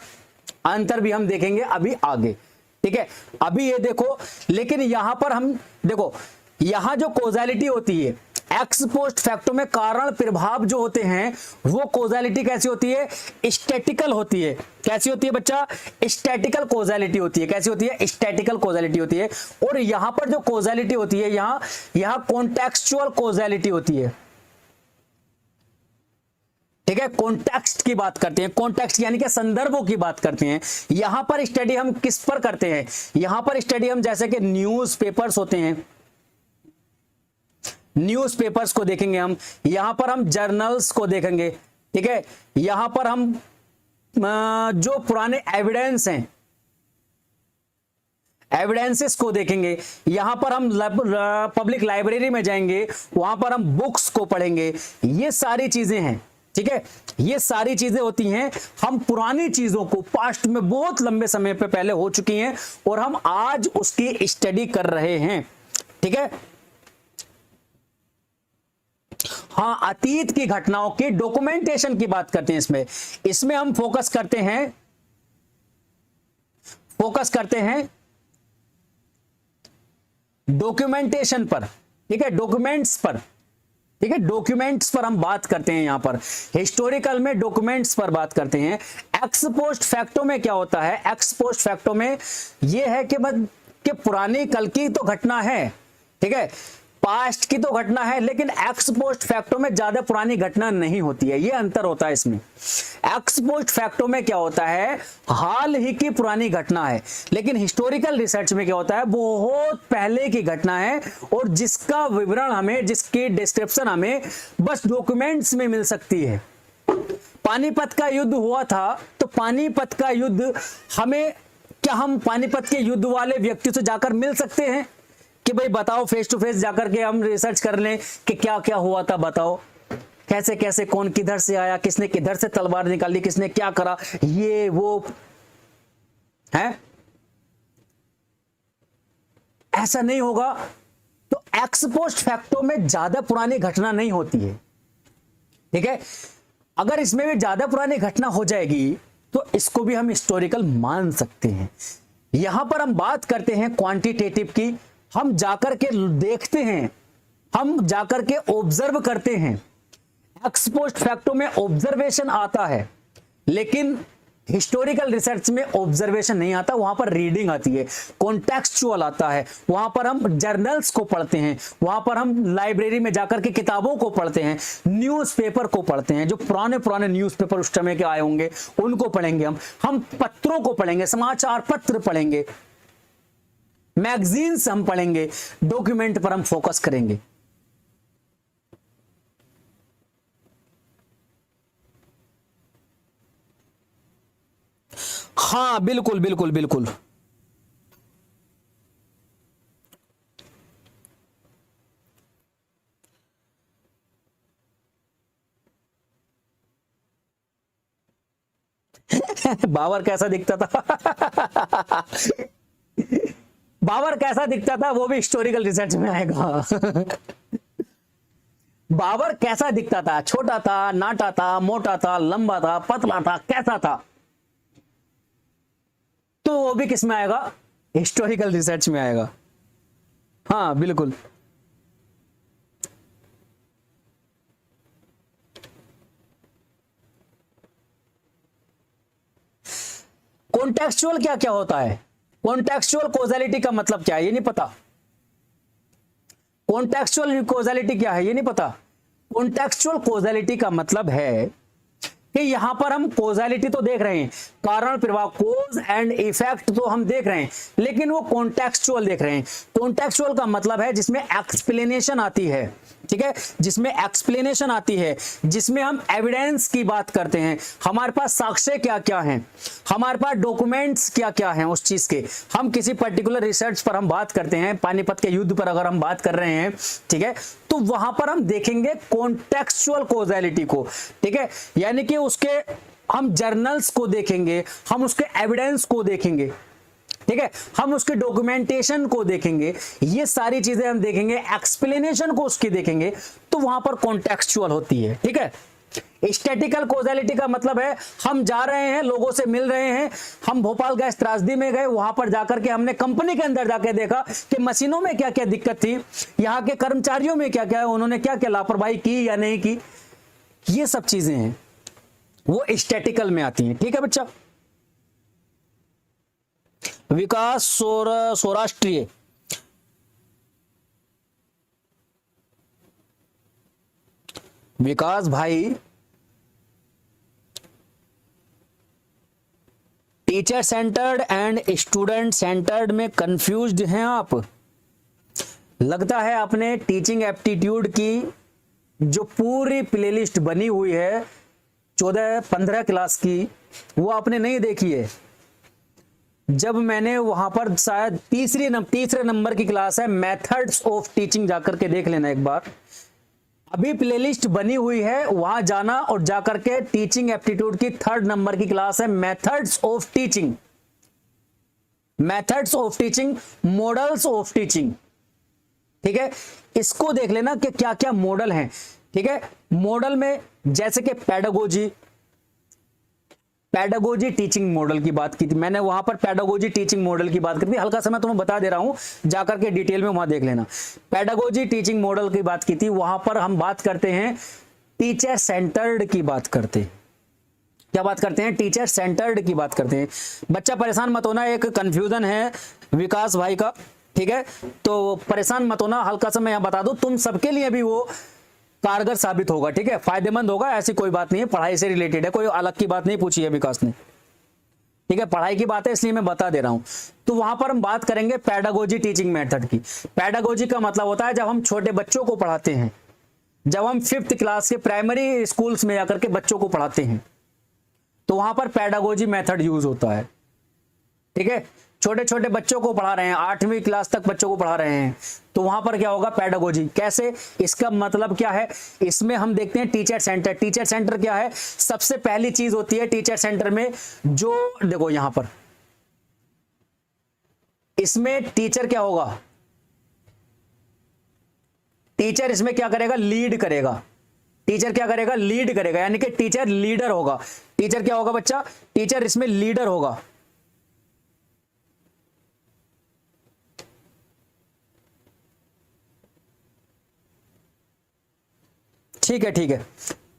अंतर भी हम देखेंगे अभी आगे। ठीक है, अभी ये देखो, लेकिन यहां पर हम देखो, यहां जो कोजालिटी होती है एक्स पोस्ट फैक्टो में कारण प्रभाव जो होते हैं वो कोजालिटी कैसी होती है? स्टैटिकल होती है। कैसी होती है बच्चा? स्टैटिकल कोजालिटी होती है। कैसी होती है? स्टैटिकल कोजालिटी होती है। और यहां पर जो कोजालिटी होती है, यहां कॉन्टेक्सचुअल कोजालिटी होती है। ठीक है, कॉन्टेक्स्ट की बात करते हैं, कॉन्टेक्स्ट यानी कि संदर्भों की बात करते हैं। यहां पर स्टडी हम किस पर करते हैं? यहां पर स्टडी हम जैसे कि न्यूज़पेपर्स होते हैं, न्यूज़पेपर्स को देखेंगे हम, यहां पर हम जर्नल्स को देखेंगे। ठीक है, यहां पर हम जो पुराने एविडेंस हैं, एविडेंसेस को देखेंगे। यहां पर हम पब्लिक लाइब्रेरी में जाएंगे, वहां पर हम बुक्स को पढ़ेंगे। ये सारी चीजें हैं। ठीक है, ये सारी चीजें होती हैं, हम पुरानी चीजों को पास्ट में बहुत लंबे समय पे पहले हो चुकी हैं और हम आज उसकी स्टडी कर रहे हैं। ठीक है, हाँ, अतीत की घटनाओं की डॉक्यूमेंटेशन की बात करते हैं। इसमें हम फोकस करते हैं डॉक्यूमेंटेशन पर। ठीक है, डॉक्यूमेंट्स पर। ठीक है, डॉक्यूमेंट्स पर हम बात करते हैं। यहां पर हिस्टोरिकल में डॉक्यूमेंट्स पर बात करते हैं। एक्स पोस्ट फैक्टो में क्या होता है? एक्स पोस्ट फैक्टो में यह है कि पुरानी कल की तो घटना है, ठीक है, पास्ट की तो घटना है, लेकिन एक्स पोस्ट फैक्टो में ज्यादा पुरानी घटना नहीं होती है। ये अंतर होता है इसमें। एक्स पोस्ट फैक्टो में क्या होता है? हाल ही की पुरानी घटना है, लेकिन हिस्टोरिकल रिसर्च में क्या होता है? बहुत पहले की घटना है और जिसका विवरण हमें, जिसकी डिस्क्रिप्शन हमें बस डॉक्यूमेंट्स में मिल सकती है। पानीपत का युद्ध हुआ था, तो पानीपत का युद्ध हमें, क्या हम पानीपत के युद्ध वाले व्यक्ति से जाकर मिल सकते हैं कि भाई बताओ, फेस टू फेस जाकर के हम रिसर्च कर लें कि क्या क्या हुआ था, बताओ कैसे कैसे, कौन किधर से आया, किसने किधर से तलवार निकाली, किसने क्या करा, ये वो है? ऐसा नहीं होगा। तो एक्स पोस्ट फैक्टो में ज्यादा पुरानी घटना नहीं होती है। ठीक है, अगर इसमें भी ज्यादा पुरानी घटना हो जाएगी तो इसको भी हम हिस्टोरिकल मान सकते हैं। यहां पर हम बात करते हैं क्वांटिटेटिव की, हम जाकर के देखते हैं, हम जाकर के ऑब्जर्व करते हैं। एक्स पोस्ट फैक्टो में ऑब्जर्वेशन आता है, लेकिन हिस्टोरिकल रिसर्च में ऑब्जर्वेशन नहीं आता, वहां पर रीडिंग आती है, कॉन्टेक्सचुअल आता है। वहां पर हम जर्नल्स को पढ़ते हैं, वहां पर हम लाइब्रेरी में जाकर के किताबों को पढ़ते हैं, न्यूज़पेपर को पढ़ते हैं, जो पुराने पुराने न्यूज़पेपर उस समय के आए होंगे उनको पढ़ेंगे हम पत्रों को पढ़ेंगे, समाचार पत्र पढ़ेंगे, मैगजीन्स हम पढ़ेंगे, डॉक्यूमेंट पर हम फोकस करेंगे। हाँ, बिल्कुल बिल्कुल बिल्कुल। बाबर कैसा दिखता था? बाबर कैसा दिखता था वो भी हिस्टोरिकल रिसर्च में आएगा। बाबर कैसा दिखता था? छोटा था, नाटा था, मोटा था, लंबा था, पतला था, कैसा था? तो वो भी किस में आएगा? हिस्टोरिकल रिसर्च में आएगा। हाँ बिल्कुल। कॉन्टेक्सचुअल क्या क्या होता है? कॉन्टेक्सचुअल कॉजेलिटी का मतलब क्या है ये नहीं पता। कॉन्टेक्सचुअल कॉजेलिटी क्या है ये नहीं पता। कॉन्टेक्सचुअल कॉजेलिटी का मतलब है कि यहां पर हम कोजालिटी तो देख रहे हैं, कारण प्रभाव, कोज एंड इफेक्ट तो हम देख रहे हैं, लेकिन वो कॉन्टेक्सचुअल देख रहे हैं। कॉन्टेक्सचुअल का मतलब है जिसमें एक्सप्लेनेशन आती है, ठीक है, जिसमें एक्सप्लेनेशन आती है, जिसमें हम एविडेंस की बात करते हैं, हमारे पास साक्ष्य क्या क्या हैं, हमारे पास डॉक्यूमेंट्स क्या क्या हैं उस चीज के, हम किसी पर्टिकुलर रिसर्च पर हम बात करते हैं, पानीपत के युद्ध पर अगर हम बात कर रहे हैं, ठीक है, तो वहां पर हम देखेंगे कॉन्टेक्सचुअल कॉजेलिटी को, ठीक है, यानी कि उसके हम जर्नल्स को देखेंगे, हम उसके एविडेंस को देखेंगे, ठीक है, हम उसके डॉक्यूमेंटेशन को देखेंगे, ये सारी चीजें हम देखेंगे, एक्सप्लेनेशन को उसकी देखेंगे, तो वहां पर कॉन्टेक्सचुअल होती है, ठीक है। स्टैटिकल कॉजेलिटी का मतलब है हम जा रहे हैं, लोगों से मिल रहे हैं, हम भोपाल गैस त्रासदी में गए, वहां पर जाकर के हमने कंपनी के अंदर जाकर देखा कि मशीनों में क्या क्या दिक्कत थी, यहाँ के कर्मचारियों में क्या क्या, उन्होंने क्या क्या लापरवाही की या नहीं की, ये सब चीजें हैं वो स्टैटिकल में आती हैं, ठीक है बच्चा। विकास सौराष्ट्रीय, विकास भाई teacher centred and student centred में कंफ्यूज्ड हैं आप। लगता है आपने टीचिंग एप्टीट्यूड की जो पूरी प्लेलिस्ट बनी हुई है 14-15 क्लास की, वो आपने नहीं देखी है। जब मैंने वहां पर शायद तीसरे नंबर की क्लास है मेथड्स ऑफ टीचिंग, जाकर के देख लेना एक बार, अभी प्लेलिस्ट बनी हुई है, वहां जाना और जाकर के टीचिंग एप्टीट्यूड की 3rd नंबर की क्लास है methods of teaching, methods of teaching, models of teaching, ठीक है, इसको देख लेना कि क्या क्या मॉडल हैं, ठीक है। मॉडल में जैसे कि पैडागोजी टीचिंग मॉडल की बात की थी मैंने, वहां पर पैडागोजी टीचिंग मॉडल की बात की थी, हल्का सा मैं तुम्हें बता दे रहा हूं, जाकर के डिटेल में वहां देख लेना। पैडागोजी टीचिंग मॉडल की बात की थी, वहां पर हम बात करते हैं टीचर सेंटर्ड की बात करते हैं, क्या बात करते हैं, टीचर सेंटर्ड की बात करते हैं। बच्चा परेशान मत होना, एक कंफ्यूजन है विकास भाई का, ठीक है, तो परेशान मत होना, हल्का सा मैं यहां बता दूं, तुम सबके लिए भी वो कारगर साबित होगा, ठीक है, फायदेमंद होगा, ऐसी कोई बात नहीं है, पढ़ाई से रिलेटेड है, कोई अलग की बात नहीं पूछी है विकास ने, ठीक है, पढ़ाई की बात है इसलिए मैं बता दे रहा हूं। तो वहां पर हम बात करेंगे पैडागोजी टीचिंग मेथड की। पैडागोजी का मतलब होता है जब हम छोटे बच्चों को पढ़ाते हैं, जब हम 5th क्लास के प्राइमरी स्कूल्स में जाकर के बच्चों को पढ़ाते हैं, तो वहां पर पैडागोजी मेथड यूज होता है, ठीक है, छोटे छोटे बच्चों को पढ़ा रहे हैं, 8वीं क्लास तक बच्चों को पढ़ा रहे हैं, तो वहां पर क्या होगा, पैडागोजी। कैसे, इसका मतलब क्या है, इसमें हम देखते हैं टीचर सेंटर। टीचर सेंटर क्या है, सबसे पहली चीज होती है टीचर सेंटर में, जो देखो यहां पर इसमें टीचर क्या होगा, टीचर इसमें क्या करेगा, लीड करेगा, टीचर क्या करेगा, लीड करेगा, यानी कि टीचर लीडर होगा। टीचर क्या होगा बच्चा, टीचर इसमें लीडर होगा, ठीक है, ठीक है,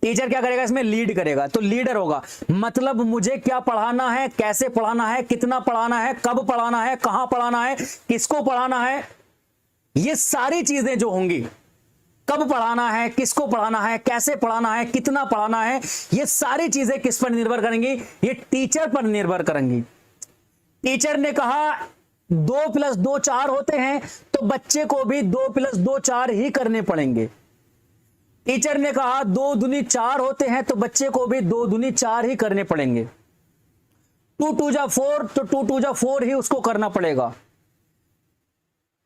टीचर क्या करेगा, इसमें लीड करेगा, तो लीडर होगा, मतलब मुझे क्या पढ़ाना है, कैसे पढ़ाना है, कितना पढ़ाना है, कब पढ़ाना है, कहां पढ़ाना है, किसको पढ़ाना है, ये सारी चीजें जो होंगी, कब पढ़ाना है, किसको पढ़ाना है, कैसे पढ़ाना है, कितना पढ़ाना है, ये सारी चीजें किस पर निर्भर करेंगी, ये टीचर पर निर्भर करेंगी। टीचर ने कहा 2 + 2 4 होते हैं, तो बच्चे को भी 2 + 2 4 ही करने पड़ेंगे। टीचर ने कहा 2 दूनी 4 होते हैं, तो बच्चे को भी 2 दूनी 4 ही करने पड़ेंगे। 2 2 जा 4, तो 2 2 जा 4 ही उसको करना पड़ेगा,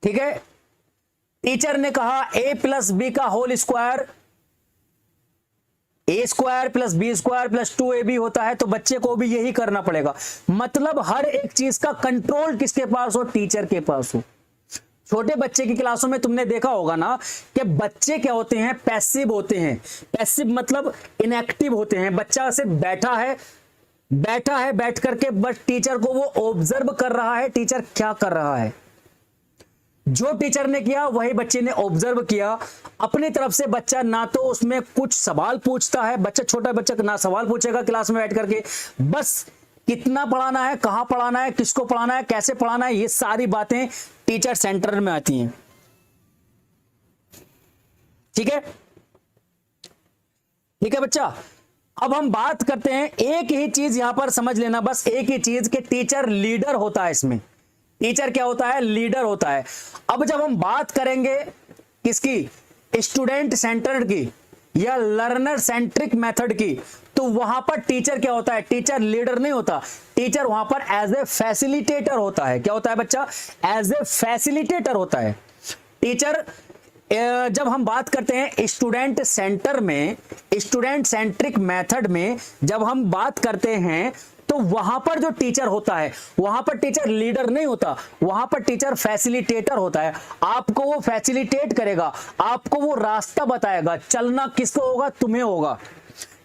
ठीक है। टीचर ने कहा a + b का whole square, a² + b² + 2ab होता है, तो बच्चे को भी यही करना पड़ेगा। मतलब हर एक चीज का कंट्रोल किसके पास हो, टीचर के पास हो। छोटे बच्चे की क्लासों में तुमने देखा होगा ना कि बच्चे क्या होते हैं, पैसिव होते हैं। पैसिव मतलब इनएक्टिव होते हैं, बच्चा सिर्फ बैठा है, बैठ करके बस टीचर को वो ऑब्जर्व कर रहा है, टीचर क्या कर रहा है, जो टीचर ने किया वही बच्चे ने ऑब्जर्व किया। अपनी तरफ से बच्चा ना तो उसमें कुछ सवाल पूछता है, बच्चा छोटा बच्चा ना सवाल पूछेगा क्लास में बैठ करके, बस कितना पढ़ाना है, कहां पढ़ाना है, किसको पढ़ाना है, कैसे पढ़ाना है, ये सारी बातें टीचर सेंटर में आती हैं, ठीक है, ठीक है बच्चा। अब हम बात करते हैं, एक ही चीज यहां पर समझ लेना, बस एक ही चीज कि टीचर लीडर होता है। इसमें टीचर क्या होता है? लीडर होता है। अब जब हम बात करेंगे किसकी? स्टूडेंट सेंटर्ड की या लर्नर सेंट्रिक मेथड की, तो वहां पर टीचर क्या होता है? टीचर लीडर नहीं होता, टीचर वहां पर एज ए फैसिलिटेटर होता है। क्या होता है बच्चा? एज ए फैसिलिटेटर होता है टीचर। जब हम बात करते हैं स्टूडेंट सेंटर में, स्टूडेंट सेंट्रिक मेथड में जब हम बात करते हैं, तो वहां पर जो टीचर होता है, वहां पर टीचर लीडर नहीं होता, वहां पर टीचर फैसिलिटेटर होता है। आपको वो फैसिलिटेट करेगा, आपको वो रास्ता बताएगा। चलना किसको होगा? तुम्हें होगा।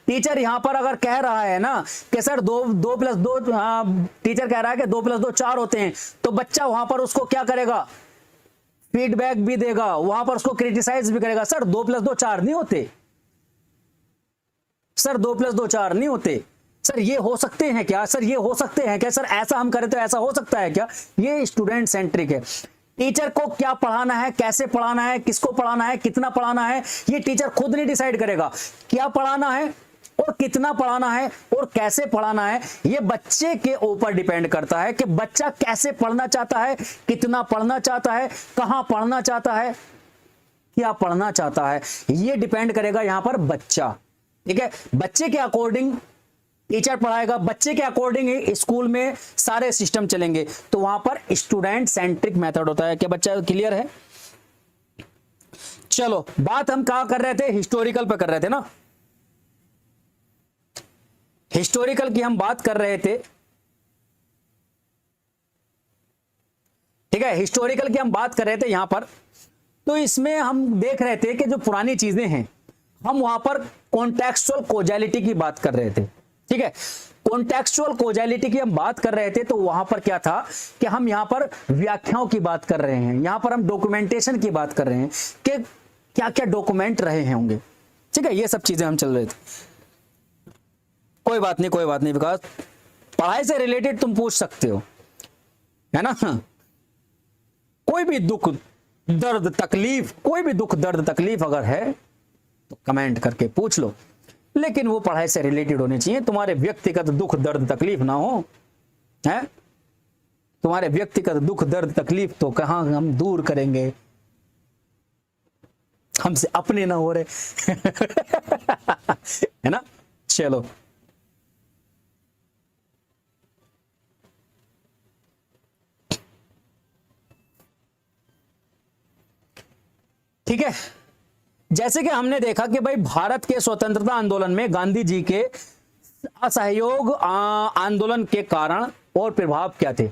टीचर यहां पर अगर कह रहा है ना कि सर 2+2, टीचर कह रहा है कि 2+2 4 होते हैं, तो बच्चा वहां पर उसको क्या करेगा? फीडबैक भी देगा, वहां पर उसको क्रिटिसाइज भी करेगा। सर 2+2 4 नहीं होते, सर 2+2 4 नहीं होते, सर ये हो सकते हैं क्या? सर ये हो सकते हैं क्या? सर ऐसा हम करें तो ऐसा हो सकता है क्या? ये स्टूडेंट सेंट्रिक है। टीचर को क्या पढ़ाना है, कैसे पढ़ाना है, किसको पढ़ाना है, कितना पढ़ाना है, ये टीचर खुद नहीं डिसाइड करेगा। क्या पढ़ाना है और कितना पढ़ाना है और कैसे पढ़ाना है, ये बच्चे के ऊपर डिपेंड करता है कि बच्चा कैसे पढ़ना चाहता है, कितना पढ़ना चाहता है, कहां पढ़ना चाहता है, क्या पढ़ना चाहता है। ये डिपेंड करेगा यहां पर बच्चा। ठीक है, बच्चे के अकॉर्डिंग टीचर पढ़ाएगा, बच्चे के अकॉर्डिंग ही स्कूल में सारे सिस्टम चलेंगे। तो वहां पर स्टूडेंट सेंट्रिक मेथड होता है। क्या बच्चा क्लियर है? चलो, बात हम कहां कर रहे थे? हिस्टोरिकल पे कर रहे थे ना, हिस्टोरिकल की हम बात कर रहे थे। ठीक है, हिस्टोरिकल की हम बात कर रहे थे यहां पर। तो इसमें हम देख रहे थे कि जो पुरानी चीजें हैं, हम वहां पर कॉन्टेक्सुअल कोजैलिटी की बात कर रहे थे। ठीक है, कॉन्टेक्सुअल कोजैलिटी की हम बात कर रहे थे, तो वहां पर क्या था कि हम यहां पर व्याख्याओं की बात कर रहे हैं, यहां पर हम डॉक्यूमेंटेशन की बात कर रहे हैं कि क्या क्या डॉक्यूमेंट रहे होंगे। ठीक है, ये सब चीजें हम चल रहे थे। कोई बात नहीं, कोई बात नहीं विकास, पढ़ाई से रिलेटेड तुम पूछ सकते हो, है ना। कोई भी दुख दर्द तकलीफ, कोई भी दुख दर्द तकलीफ अगर है तो कमेंट करके पूछ लो, लेकिन वो पढ़ाई से रिलेटेड होने चाहिए। तुम्हारे व्यक्तिगत दुख दर्द तकलीफ ना हो, है तुम्हारे व्यक्तिगत दुख दर्द तकलीफ तो कहां हम दूर करेंगे, हमसे अपने ना हो रहे। है ना। चलो, ठीक है, जैसे कि हमने देखा कि भाई भारत के स्वतंत्रता आंदोलन में गांधी जी के असहयोग आंदोलन के कारण और प्रभाव क्या थे।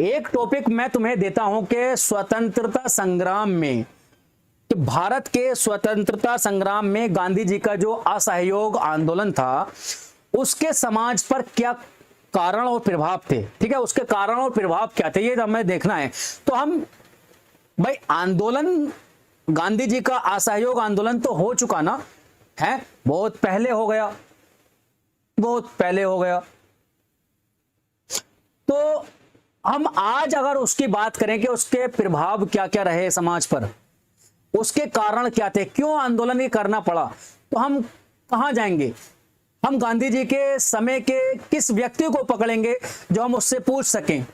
एक टॉपिक मैं तुम्हें देता हूं कि स्वतंत्रता संग्राम में, कि भारत के स्वतंत्रता संग्राम में गांधी जी का जो असहयोग आंदोलन था, उसके समाज पर क्या कारण और प्रभाव थे। ठीक है, उसके कारण और प्रभाव क्या थे, ये हमें देखना है। तो हम भाई आंदोलन, गांधी जी का असहयोग आंदोलन तो हो चुका ना है, बहुत पहले हो गया, बहुत पहले हो गया। तो हम आज अगर उसकी बात करें कि उसके प्रभाव क्या क्या रहे समाज पर, उसके कारण क्या थे, क्यों आंदोलन ये करना पड़ा, तो हम कहां जाएंगे? हम गांधी जी के समय के किस व्यक्ति को पकड़ेंगे जो हम उससे पूछ सकें?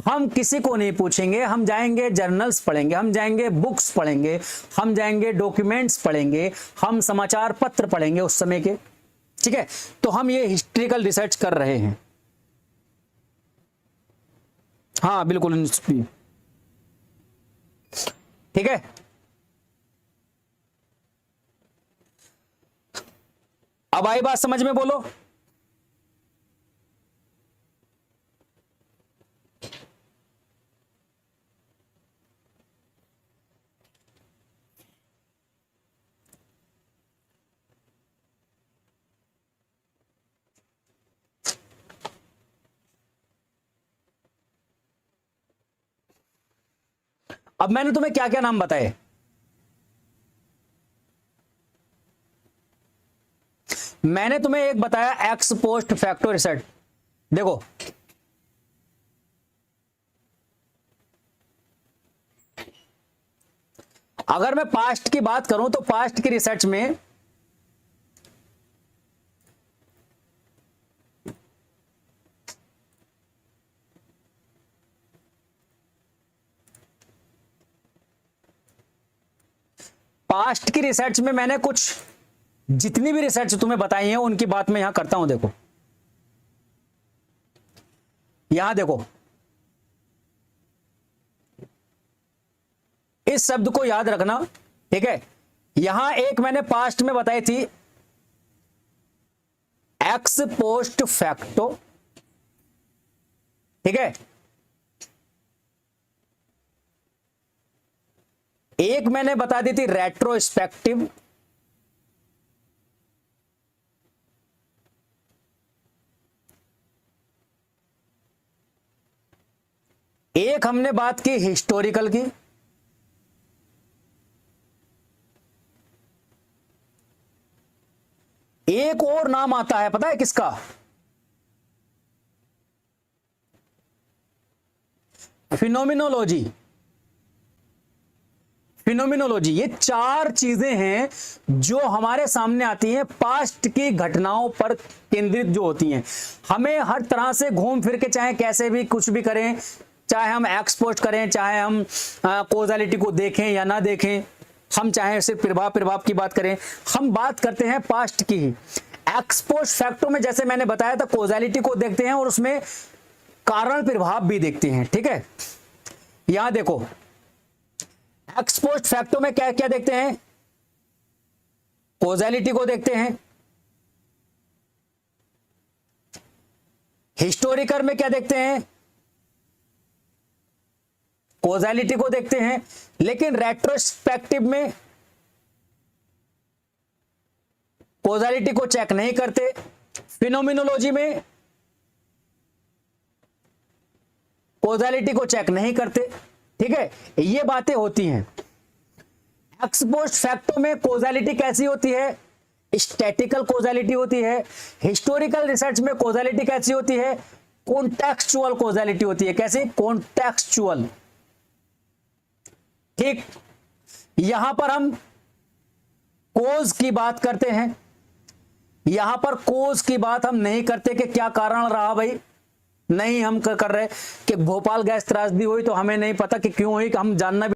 हम किसी को नहीं पूछेंगे, हम जाएंगे जर्नल्स पढ़ेंगे, हम जाएंगे बुक्स पढ़ेंगे, हम जाएंगे डॉक्यूमेंट्स पढ़ेंगे, हम समाचार पत्र पढ़ेंगे उस समय के। ठीक है, तो हम ये हिस्ट्रिकल रिसर्च कर रहे हैं। हाँ बिल्कुल, ठीक है। अब आई बात समझ में, बोलो। अब मैंने तुम्हें क्या क्या नाम बताए? मैंने तुम्हें एक बताया एक्स पोस्ट फैक्टो रिसर्च। देखो, अगर मैं पास्ट की बात करूं तो पास्ट की रिसर्च में पास्ट की रिसर्च में मैंने कुछ जितनी भी रिसर्च तुम्हें बताई है उनकी बात मैं यहां करता हूं। देखो यहां देखो, इस शब्द को याद रखना, ठीक है। यहां एक मैंने पास्ट में बताई थी एक्स पोस्ट फैक्टो, ठीक है। एक मैंने बता दी थी रेट्रोस्पेक्टिव, एक हमने बात की हिस्टोरिकल की, एक और नाम आता है पता है किसका? फिनोमिनोलॉजी। फिनोमिनोलॉजी, ये चार चीजें हैं जो हमारे सामने आती हैं पास्ट की घटनाओं पर केंद्रित जो होती हैं। हमें हर तरह से घूम फिर के, चाहे कैसे भी कुछ भी करें, चाहे हम एक्सपोस्ट करें, चाहे हम कॉज़ैलिटी को देखें या ना देखें, हम चाहे सिर्फ प्रभाव की बात करें, हम बात करते हैं पास्ट की ही। एक्सपोस्ट फैक्टो में जैसे मैंने बताया था कॉज़ैलिटी को देखते हैं और उसमें कारण प्रभाव भी देखते हैं, ठीक है। यहां देखो एक्सपोस्ट फैक्टो में क्या क्या देखते हैं? कॉज़ैलिटी को देखते हैं। हिस्टोरिकल में क्या देखते हैं? कॉज़ैलिटी को देखते हैं। लेकिन रेट्रोस्पेक्टिव में कॉज़ैलिटी को चेक नहीं करते। फिनोमिनोलॉजी में कॉज़ैलिटी को चेक नहीं करते, ठीक है। ये बातें होती हैं। एक्सपोस्ट फैक्टो में कॉज़ैलिटी कैसी होती है? स्टैटिकल कॉज़ैलिटी होती है। हिस्टोरिकल रिसर्च में कॉज़ैलिटी कैसी होती है? कॉन्टेक्सचुअल कॉज़ैलिटी होती है। कैसी? कॉन्टेक्सचुअल, ठीक। यहां पर हम कोज की बात करते हैं, यहां पर कोज की बात हम नहीं करते कि क्या कारण रहा भाई, नहीं हम कर रहे कि भोपाल गैस त्रासदी हुई तो हमें नहीं पता कि क्यों हुई, कि हम जानना भी।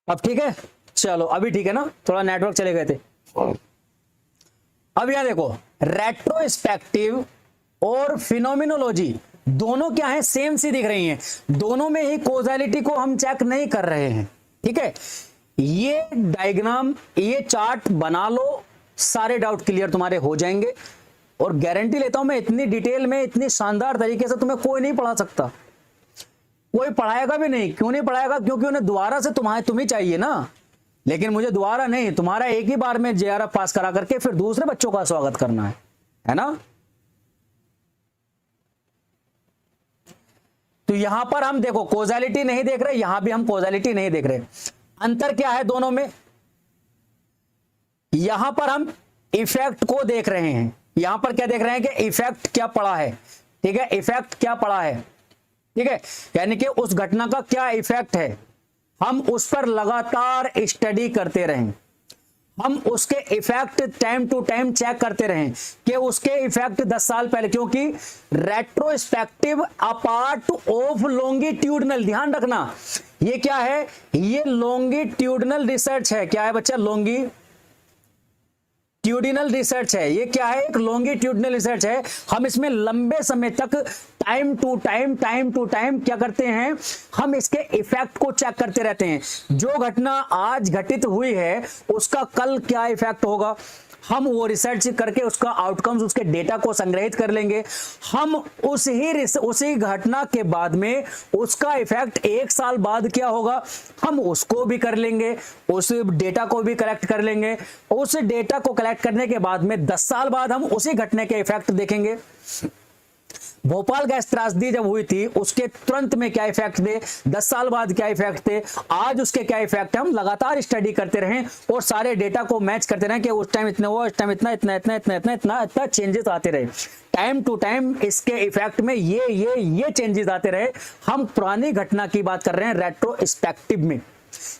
अब ठीक है, चलो अभी ठीक है ना, थोड़ा नेटवर्क चले गए थे। अब यहां देखो रेट्रोस्पेक्टिव और फिनोमिनोलॉजी दोनों क्या है? सेम सी दिख रही हैं। दोनों में ही कॉज़ैलिटी को हम चेक नहीं कर रहे हैं, ठीक है। ये डायग्राम, ये चार्ट बना लो, सारे डाउट क्लियर तुम्हारे हो जाएंगे। और गारंटी लेता हूं मैं, इतनी डिटेल में इतनी शानदार तरीके से तुम्हें कोई नहीं पढ़ा सकता, कोई पढ़ाएगा भी नहीं। क्यों नहीं पढ़ाएगा? क्योंकि उन्हें दोबारा से तुम्हें चाहिए ना। लेकिन मुझे दोबारा नहीं, तुम्हारा एक ही बार में जेआरएफ पास करा करके फिर दूसरे बच्चों का स्वागत करना है ना। तो यहां पर हम देखो कॉज़ैलिटी नहीं देख रहे, यहां भी हम कॉज़ैलिटी नहीं देख रहे। अंतर क्या है दोनों में? यहां पर हम इफेक्ट को देख रहे हैं, यहां पर क्या देख रहे हैं कि इफेक्ट क्या पड़ा है, ठीक है। इफेक्ट क्या पड़ा है, ठीक है, यानी कि उस घटना का क्या इफेक्ट है, हम उस पर लगातार स्टडी करते रहें, हम उसके effect time to time check करते रहें कि उसके इफेक्ट 10 साल पहले। क्योंकि रेट्रोस्पेक्टिव अपार्ट ऑफ लॉन्गिट्यूडनल, ध्यान रखना ये क्या है? ये लॉन्गिट्यूडनल रिसर्च है। क्या है बच्चा? लॉन्गिट्यूडिनल रिसर्च है। ये क्या है? एक लॉन्गिट्यूडनल रिसर्च है। हम इसमें लंबे समय तक टाइम टू टाइम क्या करते हैं? हम इसके इफेक्ट को चेक करते रहते हैं। जो घटना आज घटित हुई है उसका कल क्या इफेक्ट होगा, हम वो रिसर्च करके उसका आउटकम्स, उसके डेटा को संग्रहित कर लेंगे। हम उसी घटना के बाद में उसका इफेक्ट 1 साल बाद क्या होगा, हम उसको भी कर लेंगे, उस डेटा को भी कलेक्ट कर लेंगे। उस डेटा को कलेक्ट करने के बाद में 10 साल बाद हम उसी घटना के इफेक्ट देखेंगे। भोपाल गैस त्रासदी जब हुई थी उसके तुरंत में क्या इफेक्ट थे, 10 साल बाद क्या इफेक्ट थे, आज उसके क्या इफेक्ट है। हम लगातार स्टडी करते रहें और सारे डेटा को मैच करते रहें कि उस टाइम इतने हुआ, उस टाइम इतना चेंजेस आते रहे। टाइम टू टाइम इसके इफेक्ट में ये चेंजेस आते रहे। हम पुरानी घटना की बात कर रहे हैं, रेट्रोस्पेक्टिव में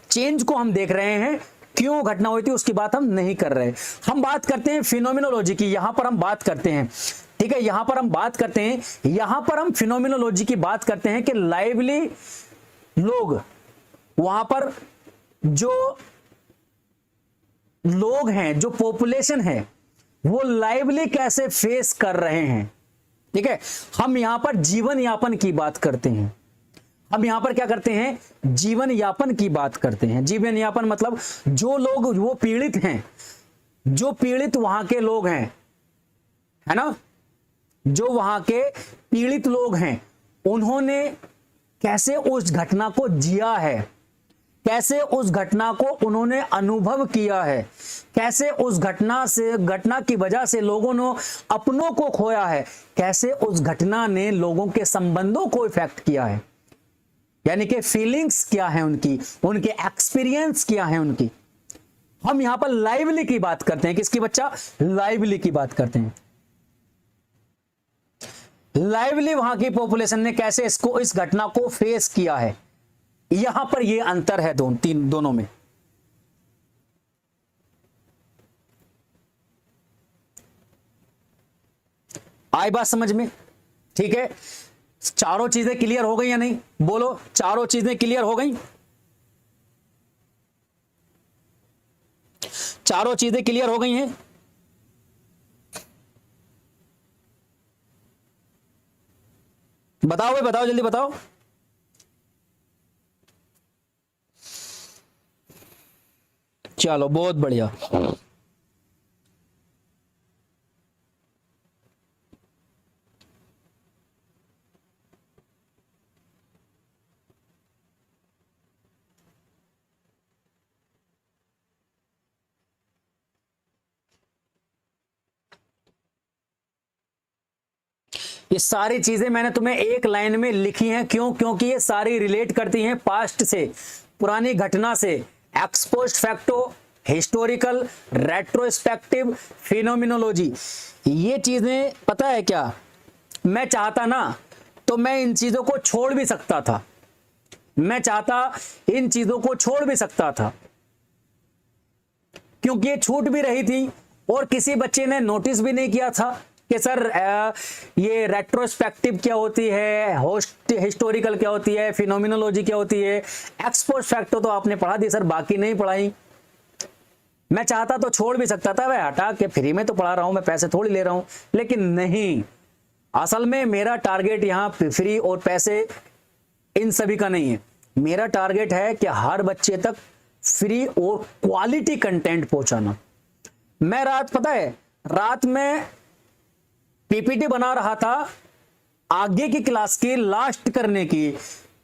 चेंज को हम देख रहे हैं, क्यों घटना हुई थी उसकी बात हम नहीं कर रहे। हम बात करते हैं फिनोमिनोलॉजी की। यहां पर हम बात करते हैं ठीक है, यहां पर हम बात करते हैं, यहां पर हम फिनोमिनोलॉजी की बात करते हैं कि लाइवली लोग, वहां पर जो लोग हैं, जो पॉपुलेशन है, वो लाइवली कैसे फेस कर रहे हैं। ठीक है, हम यहां पर जीवन यापन की बात करते हैं, हम यहां पर क्या करते हैं, जीवन यापन की बात करते हैं। जीवन यापन मतलब जो लोग वो पीड़ित हैं, जो पीड़ित वहां के लोग हैं, है ना, जो वहां के पीड़ित लोग हैं, उन्होंने कैसे उस घटना को जिया है, कैसे उस घटना को उन्होंने अनुभव किया है, कैसे उस घटना की वजह से लोगों ने अपनों को खोया है, कैसे उस घटना ने लोगों के संबंधों को इफेक्ट किया है, यानी कि फीलिंग्स क्या है उनकी, उनके एक्सपीरियंस क्या है उनकी। हम यहां पर लाइवली की बात करते हैं, किसकी बच्चा, लाइवली की बात करते हैं। लाइवली वहां की पॉपुलेशन ने कैसे इस घटना को फेस किया है, यहां पर यह अंतर है दोनों में। आई बात समझ में? ठीक है, चारों चीजें क्लियर हो गई या नहीं, बोलो, चारों चीजें क्लियर हो गई, चारों चीजें क्लियर हो गई हैं। बताओ भाई, बताओ, जल्दी बताओ। चलो बहुत बढ़िया। ये सारी चीजें मैंने तुम्हें एक लाइन में लिखी हैं, क्यों, क्योंकि ये सारी रिलेट करती हैं पास्ट से, पुरानी घटना से, x post facto, historical, retrospective, phenomenology. ये चीजें पता है क्या, मैं चाहता ना तो मैं इन चीजों को छोड़ भी सकता था, मैं चाहता इन चीजों को छोड़ भी सकता था, क्योंकि ये छूट भी रही थी और किसी बच्चे ने नोटिस भी नहीं किया था कि सर ये रेट्रोस्पेक्टिव क्या होती है, हिस्टोरिकल क्या होती है, फिनोमिनोलॉजी क्या होती है, एक्स पोस्ट फैक्टो तो आपने पढ़ा दी सर, बाकी नहीं पढ़ाई। मैं चाहता तो छोड़ भी सकता था, मैं हटा के फ्री में तो पढ़ा रहा हूं, मैं पैसे थोड़ी ले रहा हूं, लेकिन नहीं, असल में मेरा टारगेट यहां फ्री और पैसे इन सभी का नहीं है। मेरा टारगेट है कि हर बच्चे तक फ्री और क्वालिटी कंटेंट पहुंचाना। मैं पता है, रात में पीपीटी बना रहा था आगे की क्लास की लास्ट करने की,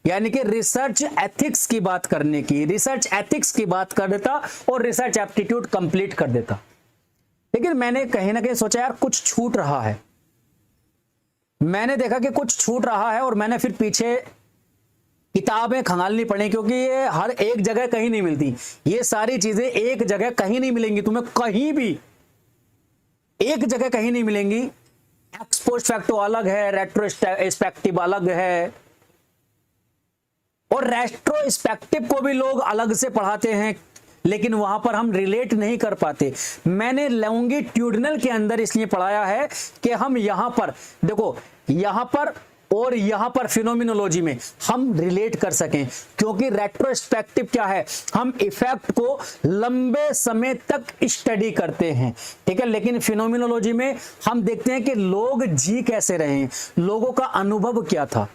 यानी कि रिसर्च एथिक्स की बात करने की, रिसर्च एथिक्स की बात कर देता और रिसर्च एप्टीट्यूड कंप्लीट कर देता, लेकिन मैंने कहीं ना कहीं सोचा यार कुछ छूट रहा है, मैंने देखा कि कुछ छूट रहा है और मैंने फिर पीछे किताबें खंगालनी पड़ी, क्योंकि ये हर एक जगह कहीं नहीं मिलती, ये सारी चीजें एक जगह कहीं नहीं मिलेंगी तुम्हें, कहीं भी एक जगह कहीं नहीं मिलेंगी। एक्स पोस्ट फैक्टो अलग है, रेट्रोस्पेक्टिव अलग है, और रेट्रोस्पेक्टिव को भी लोग अलग से पढ़ाते हैं, लेकिन वहां पर हम रिलेट नहीं कर पाते। मैंने लॉन्गिट्यूडिनल के अंदर इसलिए पढ़ाया है कि हम यहां पर देखो, यहां पर और यहां पर फिनोमिनोलॉजी में हम रिलेट कर सकें, क्योंकि रेट्रोस्पेक्टिव क्या है, हम इफेक्ट को लंबे समय तक स्टडी करते हैं, ठीक है, लेकिन फिनोमिनोलॉजी में हम देखते हैं कि लोग जी कैसे रहे हैं, लोगों का अनुभव क्या था,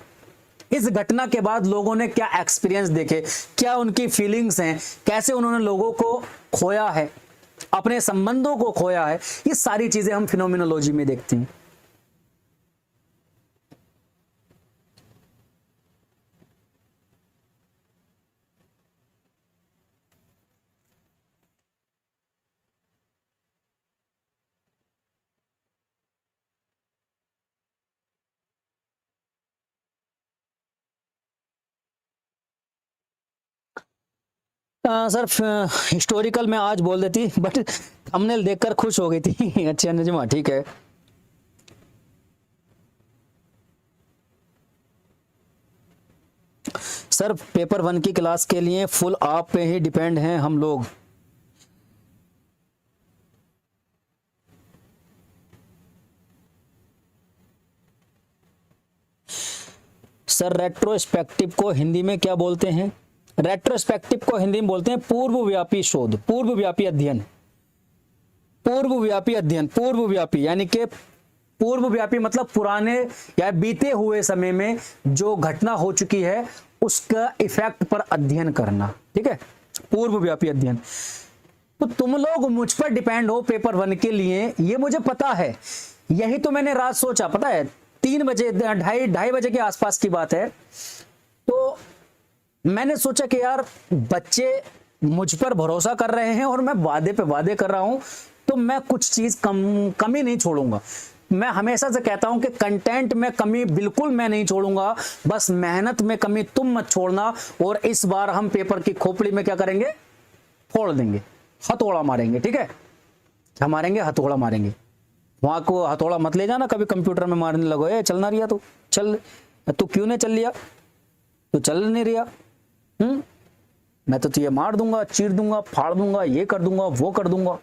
इस घटना के बाद लोगों ने क्या एक्सपीरियंस देखे, क्या उनकी फीलिंग्स हैं, कैसे उन्होंने लोगों को खोया है, अपने संबंधों को खोया है, ये सारी चीजें हम फिनोमिनोलॉजी में देखते हैं। सर हिस्टोरिकल में आज बोल देती, बट थंबनेल देखकर खुश हो गई थी। अच्छा नजमा, ठीक है। सर पेपर 1 की क्लास के लिए फुल आप पे ही डिपेंड हैं हम लोग। सर रेट्रोस्पेक्टिव को हिंदी में क्या बोलते हैं? रेट्रोस्पेक्टिव को हिंदी में बोलते हैं पूर्वव्यापी शोध, पूर्वव्यापी अध्ययन। पूर्वव्यापी अध्ययन, पूर्वव्यापी यानी कि पूर्वव्यापी मतलब पुराने या बीते हुए समय में जो घटना हो चुकी है उसका इफेक्ट पर अध्ययन करना, ठीक है, पूर्वव्यापी अध्ययन। तो तुम लोग मुझ पर डिपेंड हो पेपर 1 के लिए, ये मुझे पता है। यही तो मैंने रात सोचा, पता है 3 बजे, ढाई बजे के आसपास की बात है। तो मैंने सोचा कि यार बच्चे मुझ पर भरोसा कर रहे हैं और मैं वादे पे वादे कर रहा हूं, तो मैं कुछ चीज कमी नहीं छोड़ूंगा। मैं हमेशा से कहता हूं कि कंटेंट में कमी बिल्कुल मैं नहीं छोड़ूंगा, बस मेहनत में कमी तुम मत छोड़ना। और इस बार हम पेपर की खोपड़ी में क्या करेंगे? फोड़ देंगे, हथौड़ा मारेंगे, ठीक है, क्या मारेंगे? हथौड़ा मारेंगे। वहां को हथौड़ा मत ले जाना कभी कंप्यूटर में मारने लगो, ए चलना रिया तो चल, तू क्यों नहीं चल लिया, तू चल नहीं रिया, मैं तो तुझे मार दूंगा, चीर दूंगा, फाड़ दूंगा, ये कर दूंगा, वो कर दूंगा।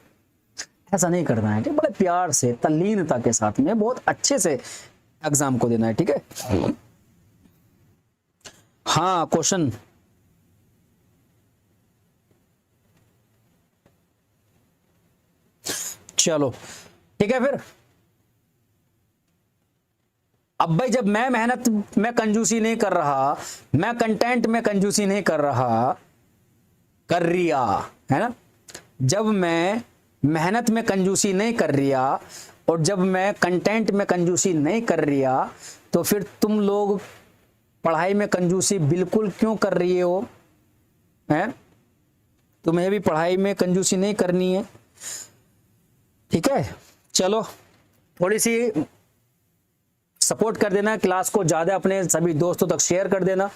ऐसा नहीं करना है, ठीक, बड़े प्यार से, तल्लीनता के साथ में बहुत अच्छे से एग्जाम को देना है, ठीक है। हाँ क्वेश्चन, चलो ठीक है। फिर अब भाई जब मैं मेहनत में कंजूसी नहीं कर रहा, मैं कंटेंट में कंजूसी नहीं कर रहा, कर रिया है ना, जब मैं मेहनत में कंजूसी नहीं कर रिया और जब मैं कंटेंट में कंजूसी नहीं कर रिया, तो फिर तुम लोग पढ़ाई में कंजूसी बिल्कुल क्यों कर रही हो? हैं, तुम्हें भी पढ़ाई में कंजूसी नहीं करनी है, ठीक है। चलो थोड़ी सी सपोर्ट कर देना, क्लास को ज्यादा अपने सभी दोस्तों तक शेयर कर देना,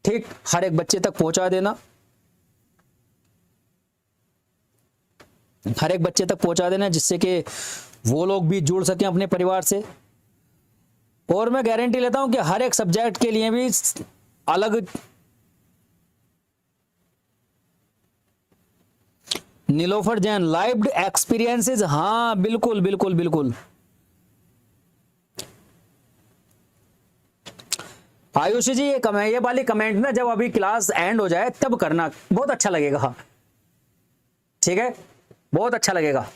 ठीक, हर एक बच्चे तक पहुंचा देना, हर एक बच्चे तक पहुंचा देना, जिससे कि वो लोग भी जुड़ सकें अपने परिवार से। और मैं गारंटी लेता हूं कि हर एक सब्जेक्ट के लिए भी अलग नीलोफर जैन लाइव्ड एक्सपीरियंसेस, हाँ बिल्कुल बिल्कुल बिल्कुल। आयुषी जी ये वाली कमेंट ना जब अभी क्लास एंड हो जाए तब करना, बहुत अच्छा लगेगा, ठीक है, बहुत अच्छा लगेगा।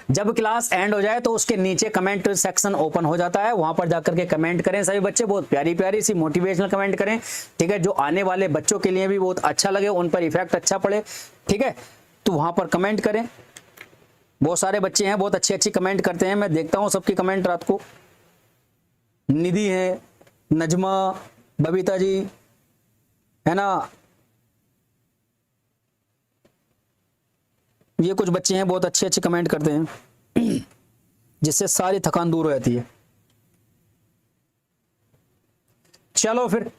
जब क्लास एंड हो जाए तो उसके नीचे कमेंट सेक्शन ओपन हो जाता है, वहां पर जाकर के कमेंट करें सभी बच्चे, बहुत प्यारी प्यारी सी मोटिवेशनल कमेंट करें, ठीक है, जो आने वाले बच्चों के लिए भी बहुत अच्छा लगे, उन पर इफेक्ट अच्छा पड़े, ठीक है, तो वहां पर कमेंट करें। बहुत सारे बच्चे हैं बहुत अच्छी अच्छी कमेंट करते हैं, मैं देखता हूं सबकी कमेंट रात को। निधि है, नजमा, बबीता जी है ना, ये कुछ बच्चे हैं बहुत अच्छे अच्छे कमेंट करते हैं, जिससे सारी थकान दूर हो जाती है। चलो फिर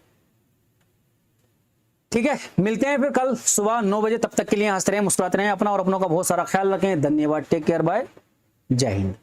ठीक है, मिलते हैं फिर कल सुबह 9 बजे। तब तक के लिए हंसते रहें, मुस्कुराते रहें, अपना और अपनों का बहुत सारा ख्याल रखें। धन्यवाद, टेक केयर, बाय, जय हिंद।